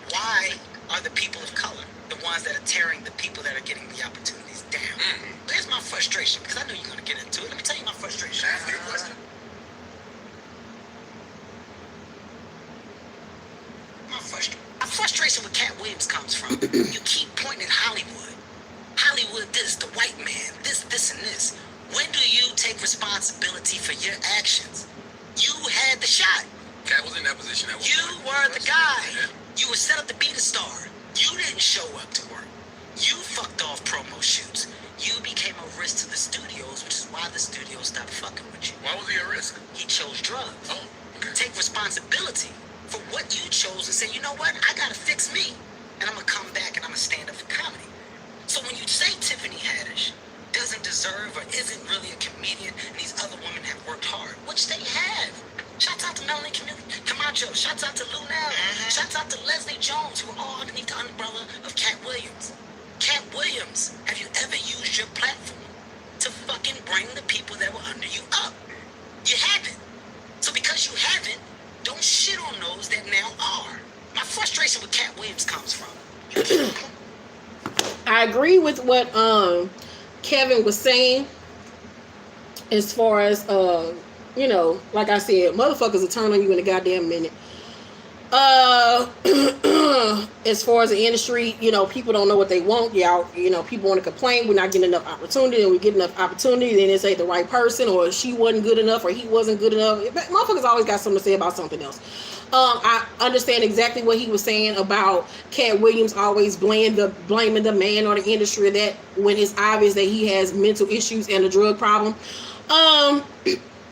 why are the people of color the ones that are tearing the people that are getting the opportunities down? There's my frustration, because I know you're going to get into it. Let me tell you my frustration. Ask me a question. My frustration with Cat Williams comes from you keep pointing at Hollywood. Hollywood this, the white man, this, and this. When do you take responsibility for your actions? You had the shot. Cat was in that position at one You point. were the guy. Yeah. You were set up to be the star. You didn't show up to work. You fucked off promo shoots. You became a risk to the studios, which is why the studios stopped fucking with you. Why was he at risk? He chose drugs. Oh, okay. Take responsibility for what you chose and say, you know what, I gotta fix me. And I'm gonna come back and I'm gonna stand up for comedy. So when you say Tiffany Haddish doesn't deserve or isn't really a comedian and these other women have worked hard, which they have. Shouts out to Melanie Camacho. Shouts out to Lunel. Shouts out to Leslie Jones, who are all underneath the umbrella of Cat Williams. Cat Williams, have you ever used your platform to fucking bring the people that were under you up? You haven't. So because you haven't, don't shit on those that now are. My frustration with Cat Williams comes from. I agree with what Kevin was saying as far as you know, like I said, motherfuckers will turn on you in a goddamn minute. As far as the industry, you know, people don't know what they want. Y'all, you know, people want to complain we're not getting enough opportunity, and we get enough opportunity, then it's ain't the right person, or she wasn't good enough, or he wasn't good enough. Motherfuckers always got something to say about something else. I understand exactly what he was saying about Cat Williams always blaming the man or the industry, that when it's obvious that he has mental issues and a drug problem.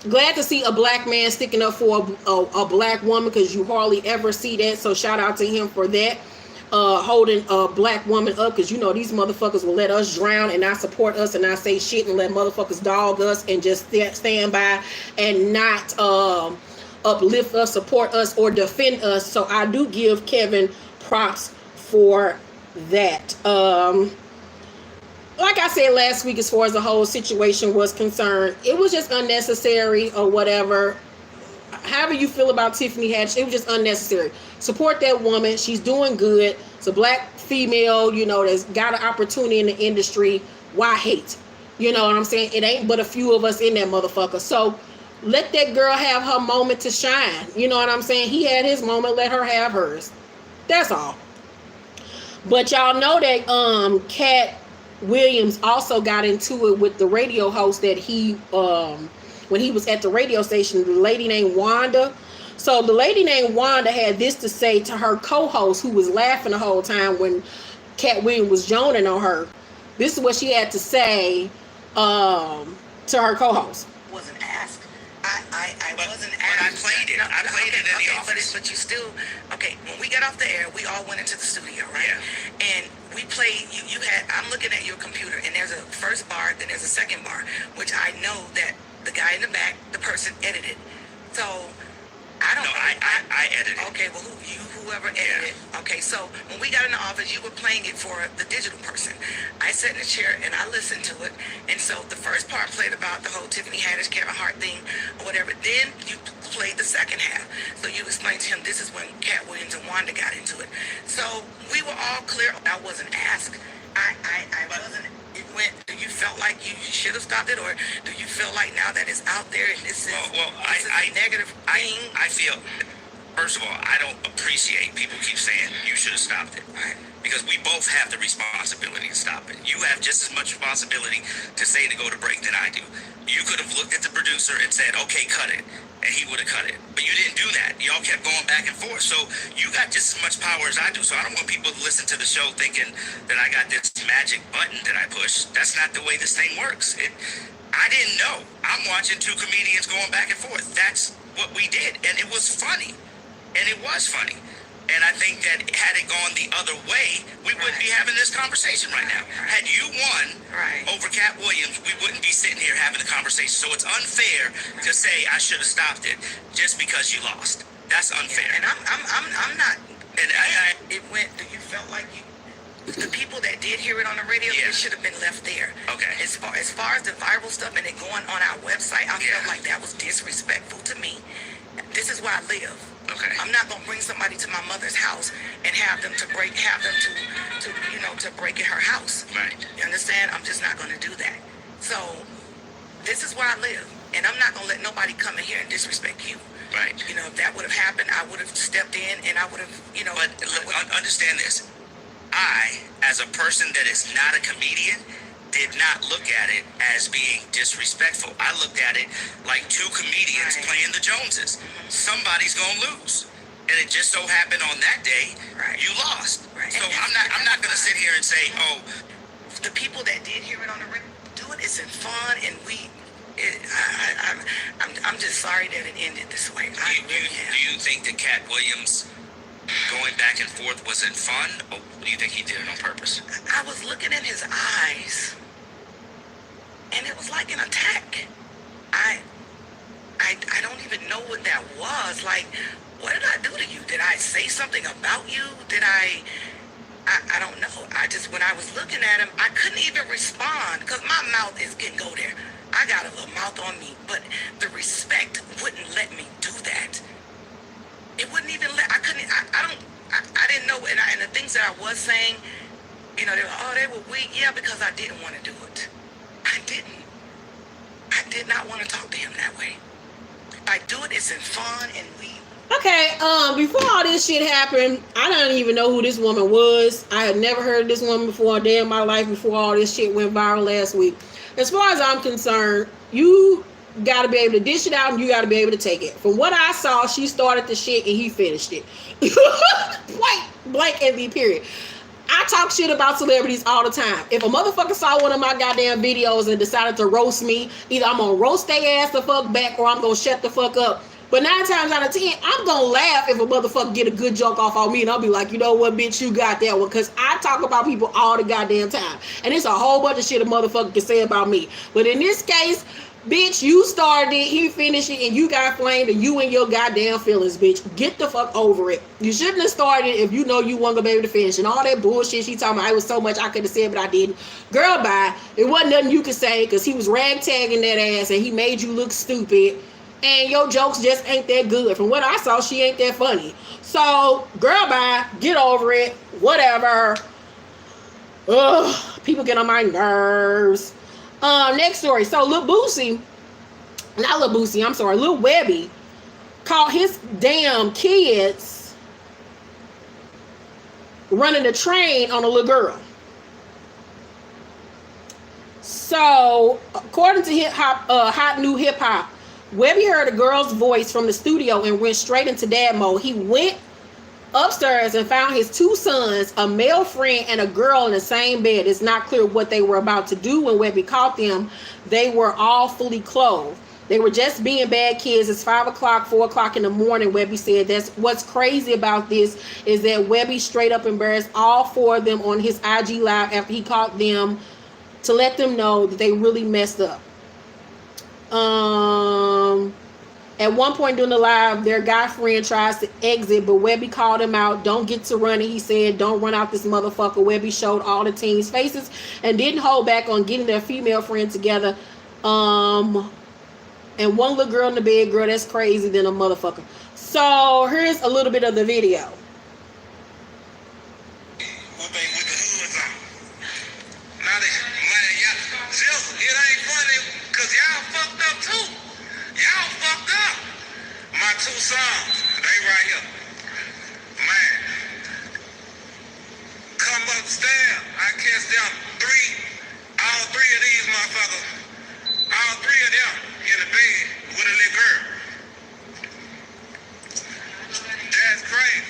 Glad to see a black man sticking up for a black woman, because you hardly ever see that. So shout out to him for that, holding a black woman up, because you know these motherfuckers will let us drown and not support us and not say shit and let motherfuckers dog us and just stand by and not uplift us, support us, or defend us. So I do give Kevin props for that. Like I said last week, as far as the whole situation was concerned, it was just unnecessary or whatever. However you feel about Tiffany Haddish, it was just unnecessary. Support that woman. She's doing good. It's a black female, you know, that's got an opportunity in the industry. Why hate? You know what I'm saying? It ain't but a few of us in that motherfucker. So let that girl have her moment to shine. You know what I'm saying? He had his moment. Let her have hers. That's all. But y'all know that Cat Williams also got into it with the radio host that he when he was at the radio station, the lady named Wanda. So the lady named Wanda had this to say to her co-host, who was laughing the whole time when Cat Williams was joning on her. This is what she had to say to her co-host. Wasn't asked. I wasn't But asked. I played it. I played it in the office. But you still, okay, when we got off the air, we all went into the studio, right? Yeah. And we played, you had, I'm looking at your computer, and there's a first bar, then there's a second bar, which I know that the guy in the back, the person edited. So, I don't No, know. I edited. Okay, well, whoever edited. Okay, so when we got in the office, you were playing it for the digital person. I sat in the chair and I listened to it. And so the first part played about the whole Tiffany Haddish, Kevin Hart thing or whatever. Then you played the second half. So you explained to him this is when Cat Williams and Wanda got into it. So we were all clear. I wasn't asked. I wasn't. It went. Do you felt like you should have stopped it, or do you feel like now that it's out there and this is this is a negative thing? I feel. First of all, I don't appreciate people keep saying you should have stopped it. Right. Because we both have the responsibility to stop it. You have just as much responsibility to say to go to break than I do. You could have looked at the producer and said, okay, cut it. And he would have cut it. But you didn't do that. Y'all kept going back and forth. So you got just as much power as I do. So I don't want people to listen to the show thinking that I got this magic button that I push. That's not the way this thing works. I didn't know. I'm watching two comedians going back and forth. That's what we did. And it was funny. And it was funny. And I think that had it gone the other way, we wouldn't be having this conversation right now. Had you won over Cat Williams, we wouldn't be sitting here having the conversation. So it's unfair to say I should have stopped it just because you lost. That's unfair. And I'm not. And it went. Do you felt like the people that did hear it on the radio, it should have been left there. Okay. As far as the viral stuff and it going on our website, I felt like that was disrespectful to me. This is where I live. Okay. I'm not gonna bring somebody to my mother's house and have them to break in her house. Right. You understand? I'm just not gonna do that. So this is where I live, and I'm not gonna let nobody come in here and disrespect you. Right. You know, if that would have happened, I would have stepped in and I would have, But look, understand this. I, as a person that is not a comedian, did not look at it as being disrespectful. I looked at it like two comedians playing the Joneses. Somebody's gonna lose, and it just so happened on that day you lost. Right. So I'm not gonna sit here and say, oh, the people that did hear it on the radio do it. It's in fun, and I'm just sorry that it ended this way. do you think that Cat Williams going back and forth was in fun, or do you think he did it on purpose? I was looking in his eyes, and it was like an attack. I don't even know what that was. Like, what did I do to you? Did I say something about you? Did I don't know. When I was looking at him, I couldn't even respond because my mouth can go there. I got a little mouth on me, but the respect wouldn't let me do that. It wouldn't even let, I couldn't, I didn't know, and the things that I was saying, they were weak. Yeah, because I didn't want to do it. I did not want to talk to him that way. If I do it, it's in fun, and Okay, before all this shit happened, I don't even know who this woman was. I had never heard of this woman before a day in my life before all this shit went viral last week. As far as I'm concerned, you got to be able to dish it out and you got to be able to take it. From what I saw, she started the shit and he finished it. Blank MV period. I talk shit about celebrities all the time. If a motherfucker saw one of my goddamn videos and decided to roast me, either I'm going to roast their ass the fuck back or I'm going to shut the fuck up. But 9 times out of 10, I'm going to laugh if a motherfucker get a good joke off on me. And I'll be like, you know what, bitch, you got that one. Because I talk about people all the goddamn time. And it's a whole bunch of shit a motherfucker can say about me. But in this case, bitch, you started it, he finished it, and you got flamed, and you and your goddamn feelings, bitch. Get the fuck over it. You shouldn't have started if you know you weren't going to be able to finish. And all that bullshit she talking about, it was so much I could have said, but I didn't. Girl, bye. It wasn't nothing you could say because he was ragtagging that ass, and he made you look stupid. And your jokes just ain't that good. From what I saw, she ain't that funny. So, girl, bye. Get over it. Whatever. Ugh. People get on my nerves. Next story. So, Lil Webby caught his damn kids running a train on a little girl. So, according to Hot New Hip Hop, Webby heard a girl's voice from the studio and went straight into dad mode. He went upstairs and found his 2 sons, a male friend and a girl in the same bed. It's not clear what they were about to do when Webby caught them. They were all fully clothed. They were just being bad kids. It's 5 o'clock, 4 o'clock in the morning, Webby said. That's what's crazy about this is that Webby straight up embarrassed all 4 of them on his IG Live after he caught them to let them know that they really messed up. At one point during the live, their guy friend tries to exit, but Webby called him out. Don't get to running, he said. Don't run out this motherfucker. Webby showed all the teens' faces and didn't hold back on getting their female friend together. And one little girl in the bed, girl, that's crazy than a motherfucker. So here's a little bit of the video. With the hoods on. Now they, man, y'all, just, it ain't funny, cause y'all fucked up too. Y'all fucked up. My two sons, they right here. Man, come upstairs. I catch them all three of these motherfuckers, all three of them in the bed with a little girl. That's crazy.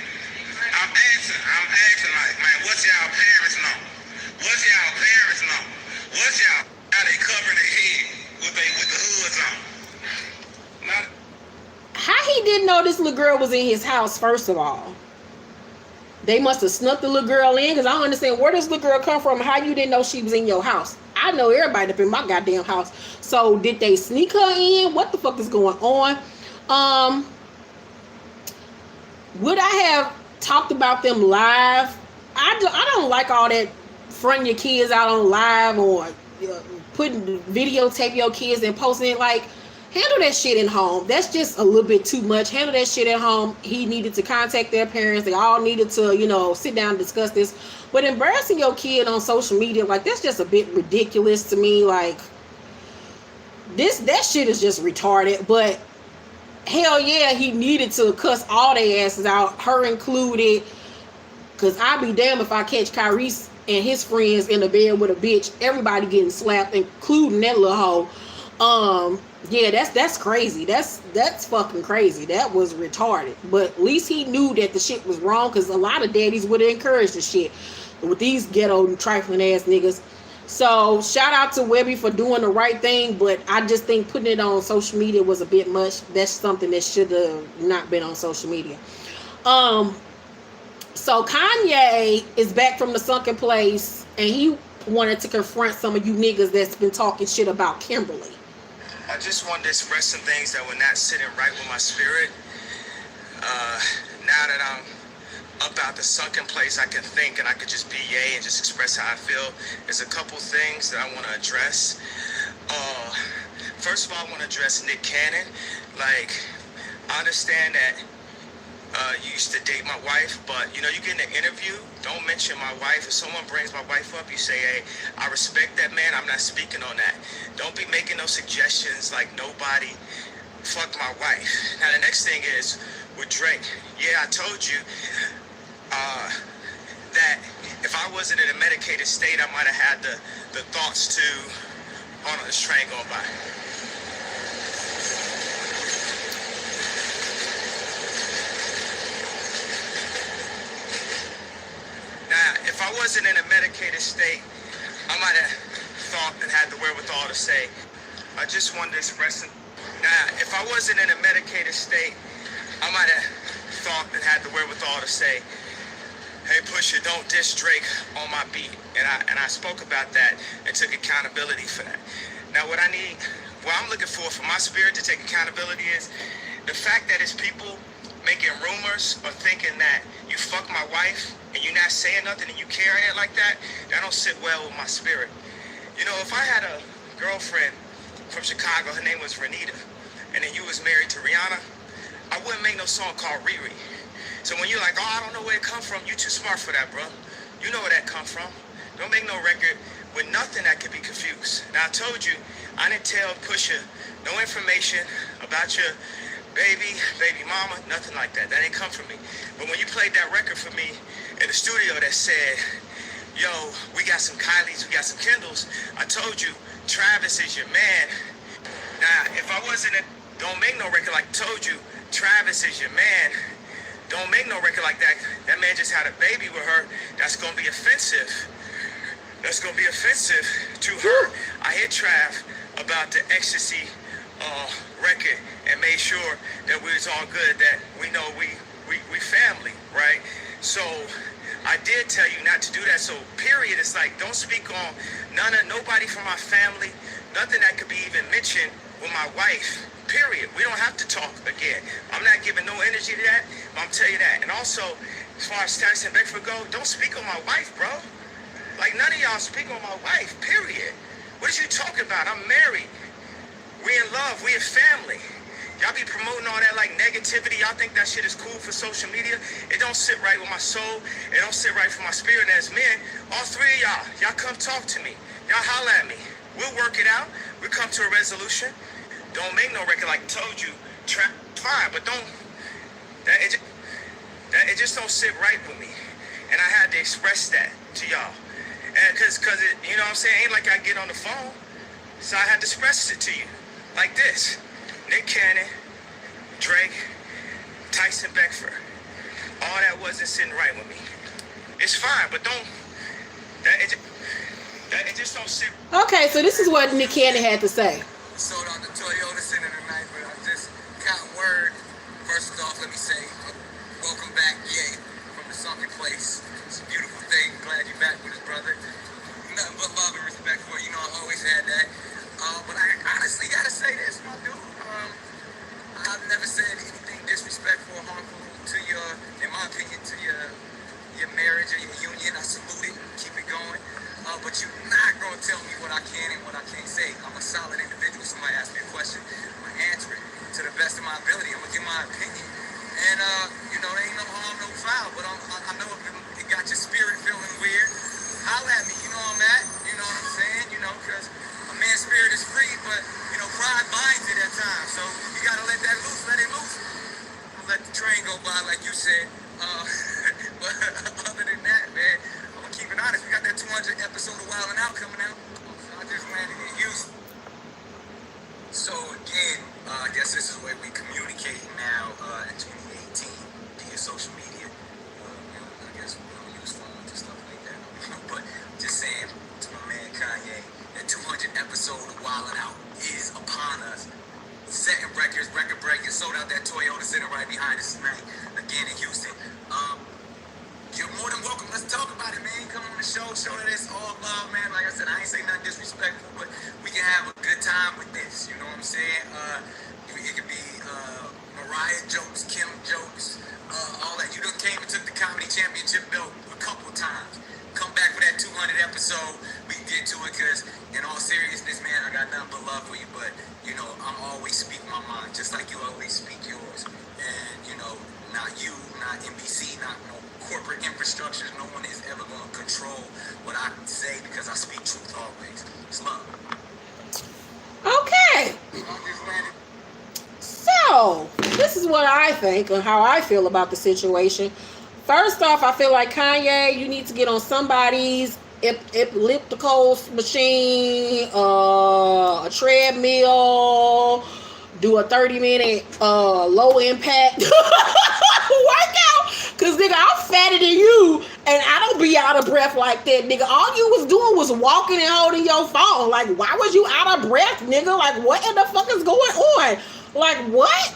I'm asking like, man, what's y'all parents know? What's y'all parents know? What's y'all, how they covering their head with the hoods on? Now, How he didn't know this little girl was in his house, first of all? They must have snuck the little girl in, because I don't understand where this little girl come from, how you didn't know she was in your house. I know everybody up in my goddamn house. So did they sneak her in? What the fuck is going on? Would I have talked about them live? I don't like all that fronting your kids out on live or putting videotape your kids and posting it. Like, handle that shit at home. That's just a little bit too much. Handle that shit at home. He needed to contact their parents. They all needed to, sit down and discuss this. But embarrassing your kid on social media, like, that's just a bit ridiculous to me. Like, that shit is just retarded. But hell yeah, he needed to cuss all their asses out, her included. Cause I'd be damned if I catch Kyrie and his friends in the bed with a bitch, everybody getting slapped, including that little hoe. Yeah, that's crazy. That's fucking crazy. That was retarded. But at least he knew that the shit was wrong, because a lot of daddies would have encouraged the shit with these ghetto trifling ass niggas. So shout out to Webby for doing the right thing, but I just think putting it on social media was a bit much. That's something that should have not been on social media. So Kanye is back from the sunken place, and he wanted to confront some of you niggas that's been talking shit about Kimberly. I just wanted to express some things that were not sitting right with my spirit. Now that I'm up out the sunken place, I can think and I could just be yay and just express how I feel. There's a couple things that I want to address. First of all, I want to address Nick Cannon. Like, I understand that you used to date my wife, but you get in an interview, don't mention my wife. If someone brings my wife up, you say, hey, I respect that man, I'm not speaking on that. Don't be making no suggestions like nobody fucked my wife. Now the next thing is with Drake. Yeah, I told you that if I wasn't in a medicated state, I might have had the thoughts to, hold on, this train going by. Now, if I wasn't in a medicated state, I might have thought and had the wherewithal to say, I just wanted to express it. Now, if I wasn't in a medicated state, I might have thought and had the wherewithal to say, hey, Pusha, don't diss Drake on my beat. And I spoke about that and took accountability for that. Now, what I'm looking for my spirit to take accountability is the fact that it's people making rumors or thinking that you fuck my wife and you're not saying nothing and you carrying it like that don't sit well with my spirit. If I had a girlfriend from Chicago, her name was Renita, and then you was married to Rihanna, I wouldn't make no song called Riri. So when you're like, oh, I don't know where it come from, you too smart for that, bro. You know where that come from. Don't make no record with nothing that could be confused. Now, I told you, I didn't tell Pusha no information about your baby mama, nothing like that. That ain't come from me. But when you played that record for me in the studio that said, yo, we got some Kylies, we got some Kendalls, I told you, Travis is your man. Now, if I wasn't don't make no record like I told you, Travis is your man. Don't make no record like that. That man just had a baby with her. That's going to be offensive. That's going to be offensive to her. I hit Trav about the ecstasy record and made sure that we was all good, that we know we family, right? So I did tell you not to do that. So period, it's like, don't speak on nobody from my family, nothing that could be even mentioned with my wife, period. We don't have to talk again. I'm not giving no energy to that, but I'm telling you that. And also, as far as Status and Beckford go, don't speak on my wife, bro. Like, none of y'all speak on my wife, period. What is you talking about? I'm married. We in love. We a family. Y'all be promoting all that like negativity. Y'all think that shit is cool for social media. It don't sit right with my soul. It don't sit right for my spirit. And as men, all three of y'all come talk to me. Y'all holler at me. We'll work it out. We'll come to a resolution. Don't make no record like I told you. Fine, but don't. It just don't sit right with me. And I had to express that to y'all. And cause it, you know what I'm saying? Ain't like I get on the phone. So I had to express it to you. Like this. Nick Cannon, Drake, Tyson Beckford. All that wasn't sitting right with me. It's fine, but don't. It just don't sit. Okay, so this is what Nick Cannon had to say. Sold out the Toyota Center tonight, but I just got word. First off, let me say, welcome back, Ye, from the sunken place. It's a beautiful thing. Glad you're back with us, brother. Nothing but love and respect for you. You know, I always had that. But I honestly gotta say this, my dude. I've never said anything disrespectful or harmful to your, in my opinion, to your marriage or your union. I salute it. Keep it going. But you're not gonna tell me what I can and what I can't say. I'm a solid individual. Somebody asks me a question, I'm gonna answer it to the best of my ability. I'm gonna give my opinion. And you know, there ain't no harm, no foul. But I know if it got your spirit feeling weird, holler at me. You know where I'm at. You know what I'm saying? You know, because a man's spirit is free, but you know, pride binds it at times. So you gotta let that loose. Let it loose. Don't let the train go by, like you said. But other than that, man, I'm gonna keep it honest. We got that 200 episode of Wild 'N Out coming out. So I just landed in Houston. So again, I guess this is the way we communicate now in 2018 via social media. You know, I guess we don't use phones and stuff like that. But just saying to my man Kanye, that 200 episode of Wild 'N Out is upon us. Setting records, record breakers, sold out that Toyota Center right behind us tonight, again in Houston. You're more than welcome. Let's talk about it, man. Come on the show that it's all love, man. Like I said, I ain't say nothing disrespectful, but we can have a good time with this. You know what I'm saying? It could be Mariah jokes, Kim jokes, all that. You done came and took the comedy championship belt a couple times. Come back for that 200 episode. We can get to it because, in all seriousness, man, I got nothing but love for you. But, you know, I'm always speaking my mind, just like you always speak yours. And, you know, not you, not NBC, not no corporate infrastructures. No one is ever going to control what I say because I speak truth always. It's love. Okay. So, this is what I think and how I feel about the situation. First off, I feel like Kanye, you need to get on somebody's elliptical machine, a treadmill, do a 30-minute low impact workout. Cause nigga, I'm fatter than you and I don't be out of breath like that, nigga. All you was doing was walking and holding your phone. Like, why was you out of breath, nigga? Like, what in the fuck is going on? Like, what?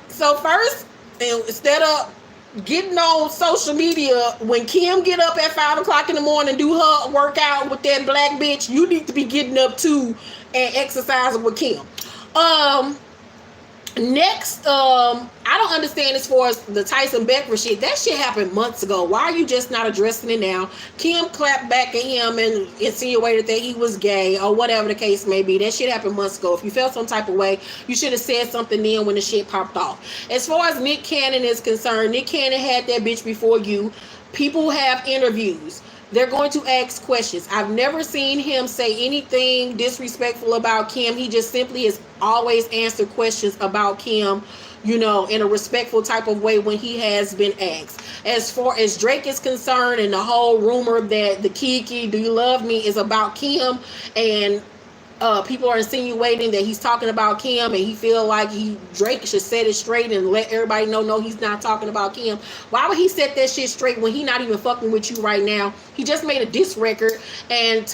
So first, instead of getting on social media, when Kim get up at 5 o'clock in the morning, do her workout with that black bitch, you need to be getting up too and exercising with Kim. Next, I don't understand as far as the Tyson Beckford shit. That shit happened months ago. Why are you just not addressing it now? Kim clapped back at him and insinuated that he was gay or whatever the case may be. That shit happened months ago. If you felt some type of way, you should have said something then when the shit popped off. As far as Nick Cannon is concerned, Nick Cannon had that bitch before you. People have interviews. They're going to ask questions. I've never seen him say anything disrespectful about Kim. He just simply has always answered questions about Kim, you know, in a respectful type of way when he has been asked. As far as Drake is concerned and the whole rumor that the Kiki, do you love me, is about Kim, and people are insinuating that he's talking about Kim and he feel like Drake should set it straight and let everybody know, no, he's not talking about Kim. Why would he set that shit straight when he not even fucking with you right now? He just made a diss record and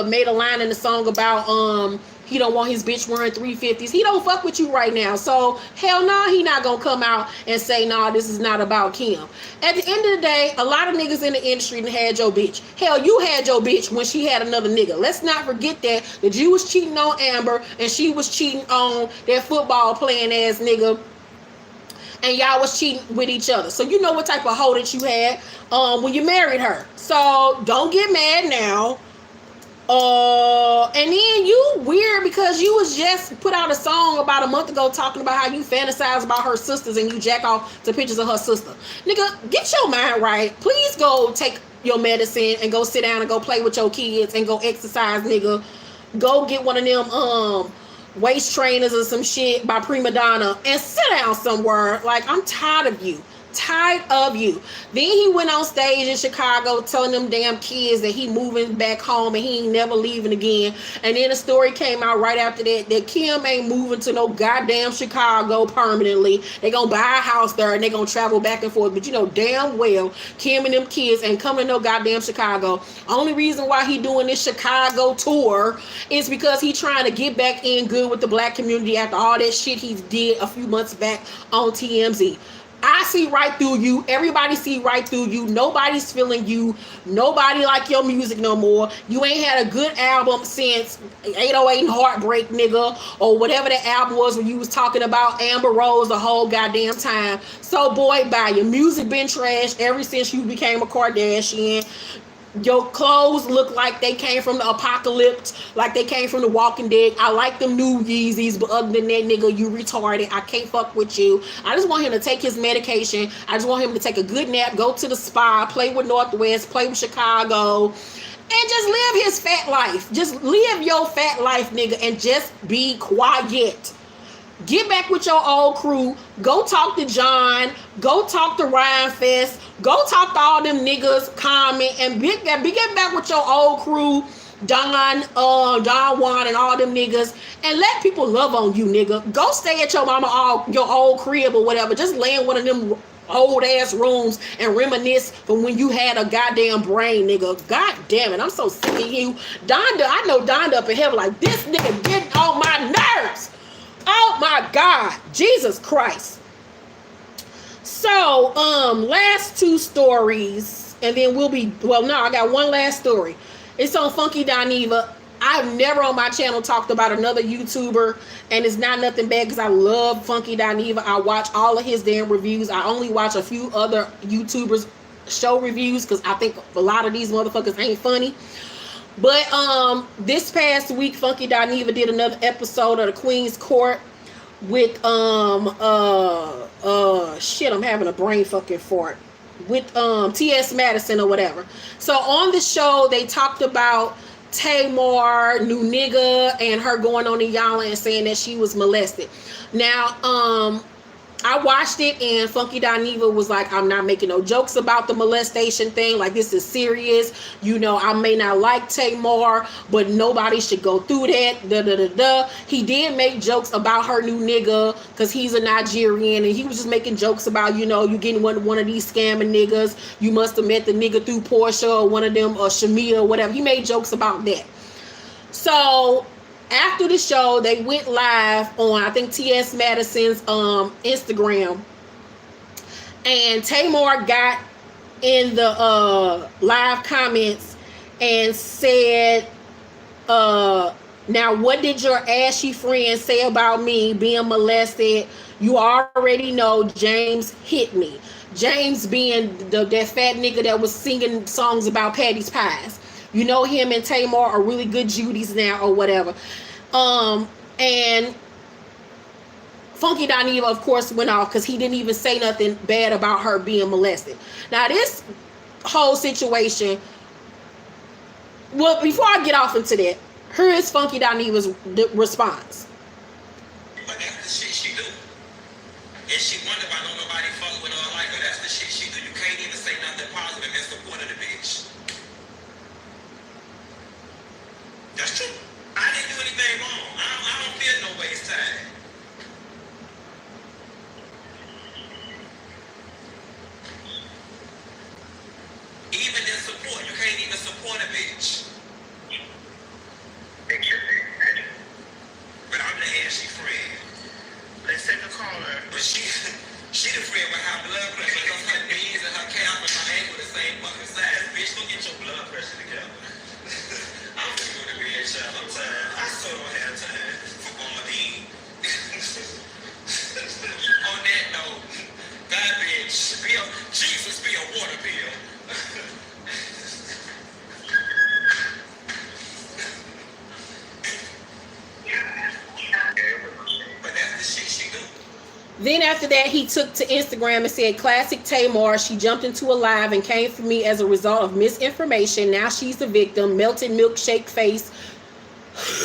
made a line in the song about he don't want his bitch wearing 350s. He don't fuck with you right now. So, hell no, he not gonna come out and say, nah, this is not about Kim. At the end of the day, a lot of niggas in the industry had your bitch. Hell, you had your bitch when she had another nigga. Let's not forget that you was cheating on Amber and she was cheating on that football playing ass nigga. And y'all was cheating with each other. So you know what type of hoe that you had when you married her. So don't get mad now. And then you weird because you was just put out a song about a month ago talking about how you fantasize about her sisters and you jack off to pictures of her sister. Nigga, get your mind right. Please go take your medicine and go sit down and go play with your kids and go exercise, nigga. Go get one of them waist trainers or some shit by Prima Donna and sit down somewhere. Like, I'm tired of you. Tired of you. Then he went on stage in Chicago telling them damn kids that he moving back home and he ain't never leaving again. And then a story came out right after that Kim ain't moving to no goddamn Chicago permanently. They gonna buy a house there and they gonna travel back and forth. But you know damn well Kim and them kids ain't coming to no goddamn Chicago. Only reason why he doing this Chicago tour is because he trying to get back in good with the black community after all that shit he did a few months back on TMZ. I see right through you. Everybody see right through you. Nobody's feeling you. Nobody like your music no more. You ain't had a good album since 808 and Heartbreak, nigga, or whatever the album was when you was talking about Amber Rose the whole goddamn time. So boy, bye. Your music been trashed ever since you became a Kardashian. Your clothes look like they came from the apocalypse, like they came from the Walking Dead. I like them new Yeezys, but other than that, nigga, you retarded. I can't fuck with you. I just want him to take his medication. I just want him to take a good nap, go to the spa, play with Northwest, play with Chicago, and just live his fat life. Just live your fat life, nigga, and just be quiet. Get back with your old crew. Go talk to John. Go talk to Ryan Fest. Go talk to all them niggas, comment, and get back with your old crew, Don Juan and all them niggas, and let people love on you, nigga. Go stay at your your old crib or whatever. Just lay in one of them old ass rooms and reminisce from when you had a goddamn brain, nigga. God damn it, I'm so sick of you. Donda, I know Donda up in heaven like, this nigga getting on my nerves. Oh my God, Jesus Christ. So, last two stories, and then I got one last story. It's on Funky Dineva. I've never on my channel talked about another YouTuber, and it's not nothing bad because I love Funky Dineva. I watch all of his damn reviews. I only watch a few other YouTubers show reviews because I think a lot of these motherfuckers ain't funny. But this past week, Funky Dineva did another episode of the Queen's Court with shit, I'm having a brain fucking fart. With T.S. Madison or whatever. So on the show, they talked about Tamar, new nigga, and her going on the Yala and saying that she was molested. Now, I watched it and Funky Dineva was like, I'm not making no jokes about the molestation thing. Like, this is serious. You know, I may not like Tamar, but nobody should go through that. He did make jokes about her new nigga because he's a Nigerian, and he was just making jokes about, you know, you getting one of these scamming niggas. You must have met the nigga through Portia or one of them or Shamia or whatever. He made jokes about that. So after the show, they went live on, I think, T.S. Madison's Instagram. And Tamar got in the live comments and said, now, what did your ashy friend say about me being molested? You already know James hit me. James being that fat nigga that was singing songs about Patty's Pies. You know, him and Tamar are really good Judies now or whatever. And Funky Dineva, of course, went off because he didn't even say nothing bad about her being molested. Now, this whole situation, well, before I get off into that, here is Funky Dineva's response. But that's the shit she do. And she wonder why don't nobody fuck with her like her. That's the shit she do. You can't even say nothing positive in support of the bitch. That's true. I didn't do anything wrong. I don't feel no waste time. Even in support, you can't even support a bitch. But I'm the ashy friend. Let's take a caller. But she the friend with high blood pressure because her knees and her calf and her ankle the same fucking size. Bitch, go get your blood pressure together. I'm gonna go to bed, child. I'm tired. I so don't have time for Bondine. On that note, that bitch, Jesus be a water pill. Then after that, he took to Instagram and said, classic Tamar. She jumped into a live and came for me as a result of misinformation. Now she's the victim. Melted milkshake face.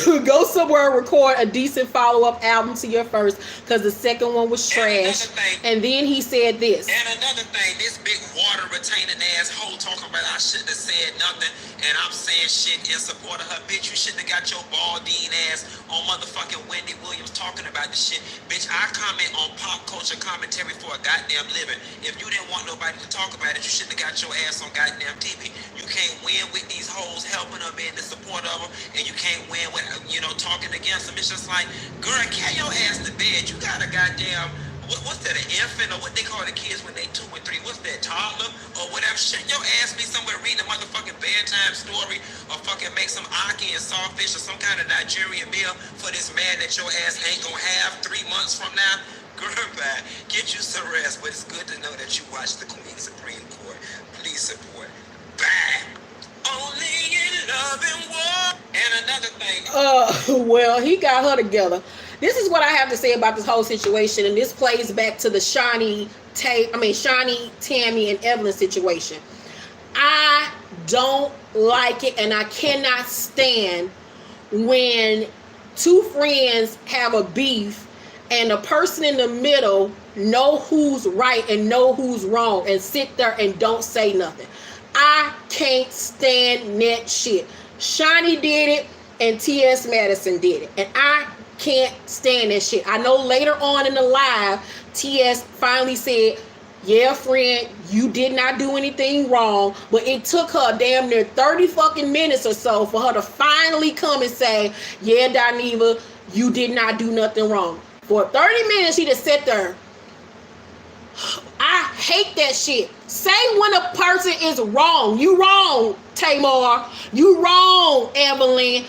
Go somewhere and record a decent follow-up album to your first, because the second one was trash. And then he said this. And another thing, this big water retaining asshole talking about I shouldn't have said nothing, and I'm saying shit in support of her. Bitch, you shouldn't have got your baldine ass on motherfucking Wendy Williams talking about this shit. Bitch, I comment on pop culture commentary for a goddamn living. If you didn't want nobody to talk about it, you shouldn't have got your ass on goddamn TV. You can't win with these hoes helping them, being in support of them, and you can't win with, you know, talking against them. It's just like, girl, carry your ass to bed. You got a goddamn, what's that, an infant, or what they call the kids when they 2 and 3, what's that, toddler, or whatever. Shouldn't your ass be somewhere reading a motherfucking bedtime story, or fucking make some ackee and sawfish, or some kind of Nigerian meal for this man that your ass ain't gonna have 3 months from now? Girl, bye. Get you some rest, but it's good to know that you watch the Queen Supreme Court. Please support. Bye. Only in love and war. And another thing. Well, he got her together. This is what I have to say about this whole situation, and this plays back to the Shawnee, Tammy, and Evelyn situation. I don't like it, and I cannot stand when two friends have a beef, and the person in the middle know who's right and know who's wrong, and sit there and don't say nothing. I can't stand that shit. Shawnee did it, and T.S. Madison did it, and I can't stand that shit. I know later on in the live, T.S. finally said, yeah, friend, you did not do anything wrong, but it took her damn near 30 fucking minutes or so for her to finally come and say, yeah, Dineva, you did not do nothing wrong. For 30 minutes, she just sat there. I hate that shit. Say when a person is wrong. You wrong, Tamar. You wrong, Evelyn.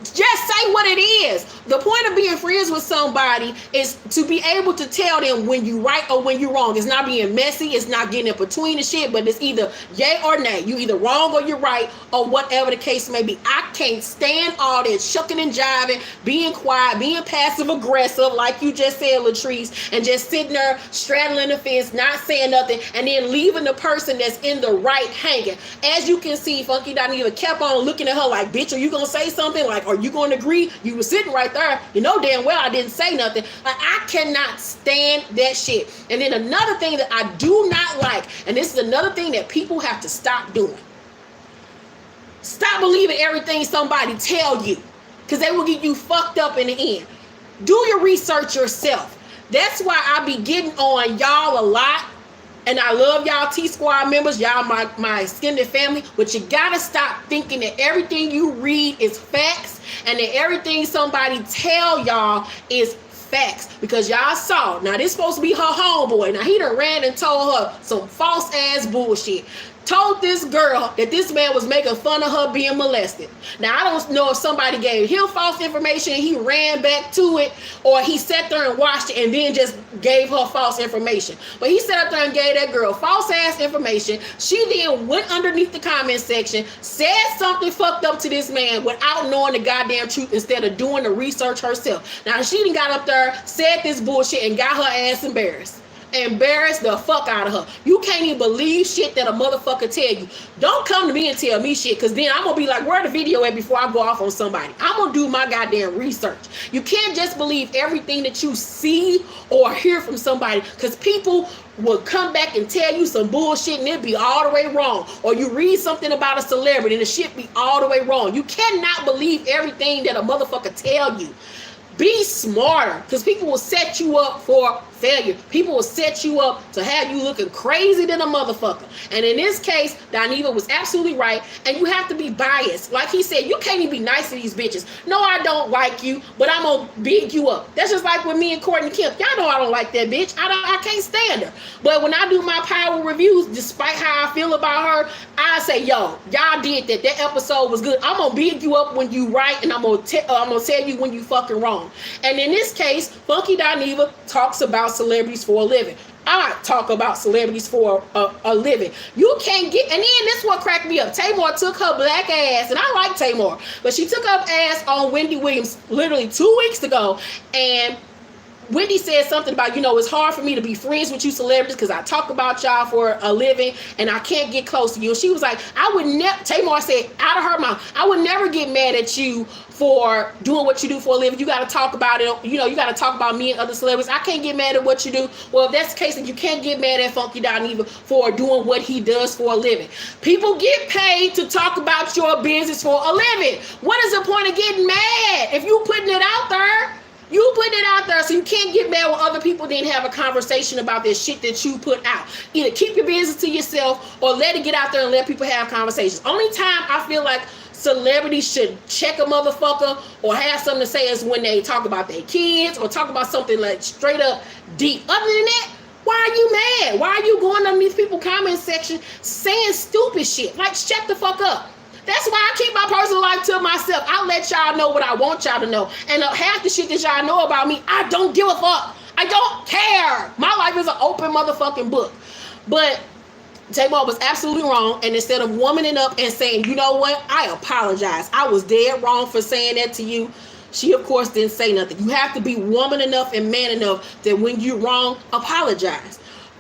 Just say what it is. The point of being friends with somebody is to be able to tell them when you right or when you're wrong. It's not being messy. It's not getting in between the shit, but it's either yay or nay. You either wrong or you're right, or whatever the case may be. I can't stand all that shucking and jiving, being quiet, being passive aggressive, like you just said, Latrice, and just sitting there straddling the fence, not saying nothing, and then leaving the person that's in the right hanging. As you can see, Funky Dineva kept on looking at her like, bitch, are you gonna say something? Like, are you gonna agree? You were sitting right there. You know damn well I didn't say nothing. Like, I cannot stand that shit. And then another thing that I do not like, and this is another thing that people have to stop doing. Stop believing everything somebody tell you, because they will get you fucked up in the end. Do your research yourself. That's why I be getting on y'all a lot. And I love y'all T-Squad members, y'all my extended family, but you gotta stop thinking that everything you read is facts and that everything somebody tell y'all is facts. Because y'all saw, now this supposed to be her homeboy. Now he done ran and told her some false ass bullshit. Told this girl that this man was making fun of her being molested. Now, I don't know if somebody gave him false information and he ran back to it, or he sat there and watched it and then just gave her false information. But he sat up there and gave that girl false ass information. She then went underneath the comment section, said something fucked up to this man without knowing the goddamn truth instead of doing the research herself. Now, she done got up there, said this bullshit, and got her ass embarrassed. Embarrass the fuck out of her. You can't even believe shit that a motherfucker tell you. Don't come to me and tell me shit, because then I'm gonna be like, where the video at before I go off on somebody? I'm gonna do my goddamn research. You can't just believe everything that you see or hear from somebody, because people will come back and tell you some bullshit and it be all the way wrong. Or you read something about a celebrity and the shit be all the way wrong. You cannot believe everything that a motherfucker tell you. Be smarter, because people will set you up for failure. People will set you up to have you looking crazy than a motherfucker. And in this case, Dineva was absolutely right. And you have to be biased. Like he said, you can't even be nice to these bitches. No, I don't like you, but I'm going to big you up. That's just like with me and Courtney Kemp. Y'all know I don't like that bitch. I can't stand her. But when I do my power reviews, despite how I feel about her, I say, yo, y'all did that. That episode was good. I'm going to big you up when you right, and I'm going to tell you when you fucking wrong. And in this case, Funky Dineva talks about celebrities for a living. I talk about celebrities for a living. You can't get, and then this is what cracked me up. Tamar took her black ass, and I like Tamar, but she took her ass on Wendy Williams literally 2 weeks ago and Whitney said something about, it's hard for me to be friends with you celebrities because I talk about y'all for a living and I can't get close to you. And she was like, I would never, Tamar said out of her mouth, I would never get mad at you for doing what you do for a living. You got to talk about it. You got to talk about me and other celebrities. I can't get mad at what you do. Well, if that's the case, then you can't get mad at Funky Dineva for doing what he does for a living. People get paid to talk about your business for a living. What is the point of getting mad if you putting it out there? You putting it out there, so you can't get mad when other people didn't have a conversation about this shit that you put out. Either keep your business to yourself or let it get out there and let people have conversations. Only time I feel like celebrities should check a motherfucker or have something to say is when they talk about their kids or talk about something like straight up deep. Other than that, why are you mad? Why are you going underneath people's comment section saying stupid shit? Like, shut the fuck up. That's why I keep my personal life to myself. I let y'all know what I want y'all to know. And half the shit that y'all know about me, I don't give a fuck. I don't care. My life is an open motherfucking book. But Tamar was absolutely wrong. And instead of womaning up and saying, you know what? I apologize. I was dead wrong for saying that to you. She, of course, didn't say nothing. You have to be woman enough and man enough that when you're wrong, apologize.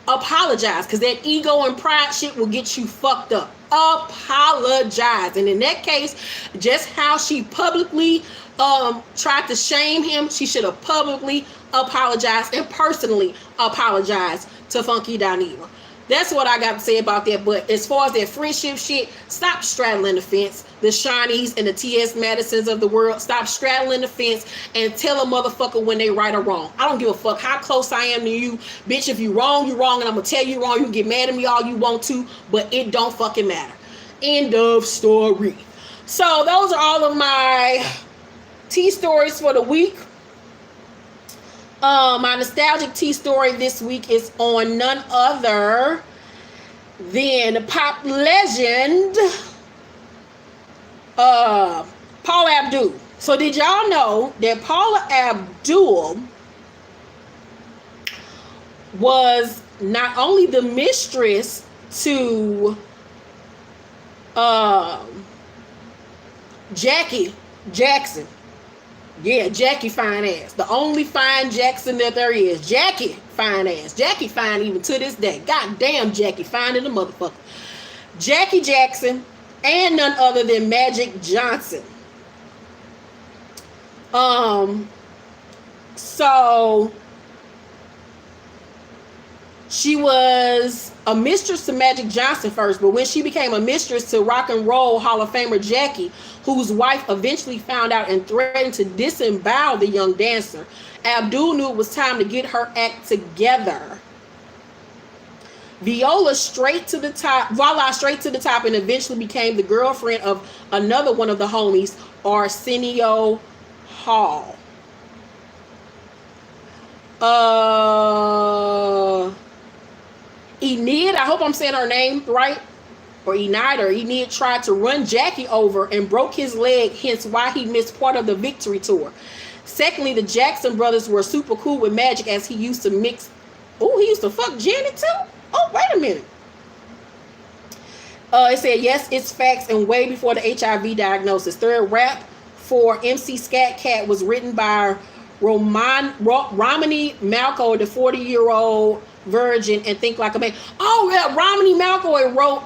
Apologize, because that ego and pride shit will get you fucked up. Apologize. And in that case, just how she publicly tried to shame him, she should have publicly apologized and personally apologized to Funky Dineva. That's what I got to say about that. But as far as that friendship shit, stop straddling the fence. The Shawnees and the T.S. Madisons of the world, stop straddling the fence and tell a motherfucker when they right or wrong. I don't give a fuck how close I am to you. Bitch, if you wrong, you wrong, and I'm going to tell you wrong. You can get mad at me all you want to, but it don't fucking matter. End of story. So those are all of my tea stories for the week. My nostalgic tea story this week is on none other than pop legend Paula Abdul. So did y'all know that Paula Abdul was not only the mistress to Jackie Jackson? Yeah, Jackie fine ass. The only fine Jackson that there is. Jackie fine ass. Jackie fine even to this day. God damn, Jackie fine in the motherfucker. Jackie Jackson and none other than Magic Johnson. So she was a mistress to Magic Johnson first, but when she became a mistress to Rock and Roll Hall of Famer Jackie, whose wife eventually found out and threatened to disembowel the young dancer, Abdul knew it was time to get her act together. Voila straight to the top, and eventually became the girlfriend of another one of the homies, Arsenio Hall. Enid, I hope I'm saying her name right, or Enid tried to run Jackie over and broke his leg, hence why he missed part of the Victory Tour. Secondly, the Jackson brothers were super cool with Magic as he used to mix. Oh, he used to fuck Janet too? Oh, wait a minute. It said, yes, it's facts, and way before the HIV diagnosis. Third, rap for MC Scat Cat was written by Romani Malco, the 40-year-old virgin, and Think Like a Man. Oh, yeah, Romani Malco wrote,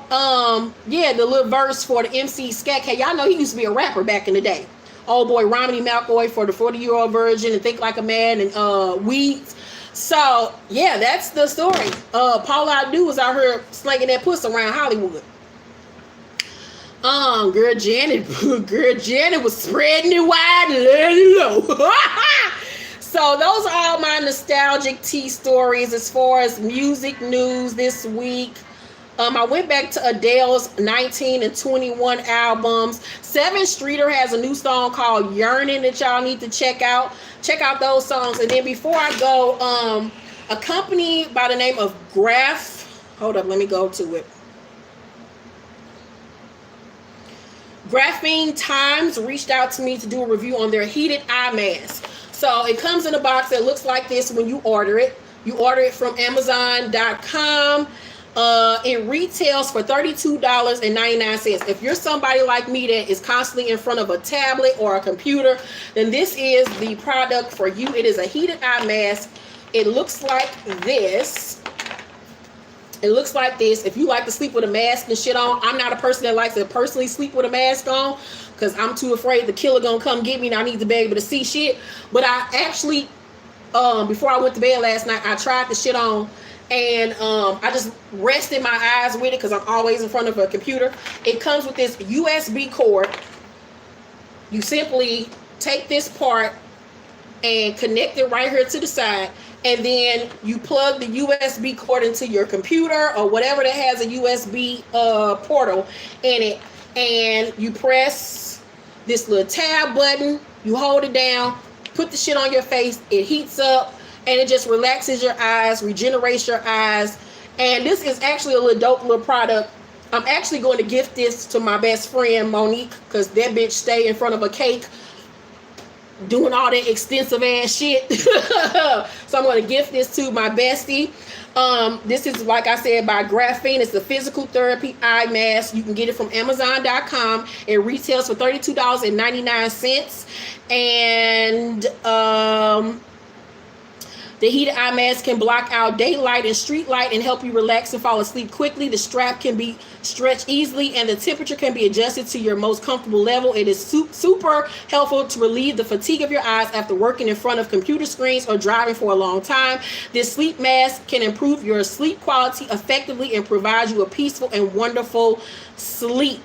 the little verse for the MC Scat Cat. Y'all know he used to be a rapper back in the day. Old boy Romani Malco for the 40-year-old virgin and Think Like a Man and Weeds. So, yeah, that's the story. Paula Abdul was out here slinging that puss around Hollywood. Girl Janet was spreading it wide and letting it low. So those are all my nostalgic tea stories as far as music news this week. I went back to Adele's 19 and 21 albums. Seven Streeter has a new song called Yearning that y'all need to check out. Check out those songs. And then before I go, a company by the name of hold up, let me go to it. Graphene Times reached out to me to do a review on their heated eye mask. So it comes in a box that looks like this when you order it. You order it from Amazon.com. It retails for $32.99. If you're somebody like me that is constantly in front of a tablet or a computer, then this is the product for you. It is a heated eye mask. It looks like this. It looks like this. If you like to sleep with a mask and shit on, I'm not a person that likes to personally sleep with a mask on because I'm too afraid the killer gonna come get me and I need to be able to see shit. But I actually, before I went to bed last night, I tried the shit on. And I just rested my eyes with it because I'm always in front of a computer. It comes with this USB cord. You simply take this part and connect it right here to the side. And then you plug the USB cord into your computer or whatever that has a USB portal in it. And you press this little tab button. You hold it down. Put the shit on your face. It heats up. And it just relaxes your eyes, regenerates your eyes. And this is actually a little dope little product. I'm actually going to gift this to my best friend, Monique, because that bitch stay in front of a cake doing all that extensive ass shit. So I'm going to gift this to my bestie. This is, like I said, by Graphene. It's the physical therapy eye mask. You can get it from Amazon.com. It retails for $32.99. And the heated eye mask can block out daylight and street light and help you relax and fall asleep quickly. The strap can be stretched easily and the temperature can be adjusted to your most comfortable level. It is super helpful to relieve the fatigue of your eyes after working in front of computer screens or driving for a long time. This sleep mask can improve your sleep quality effectively and provide you a peaceful and wonderful sleep.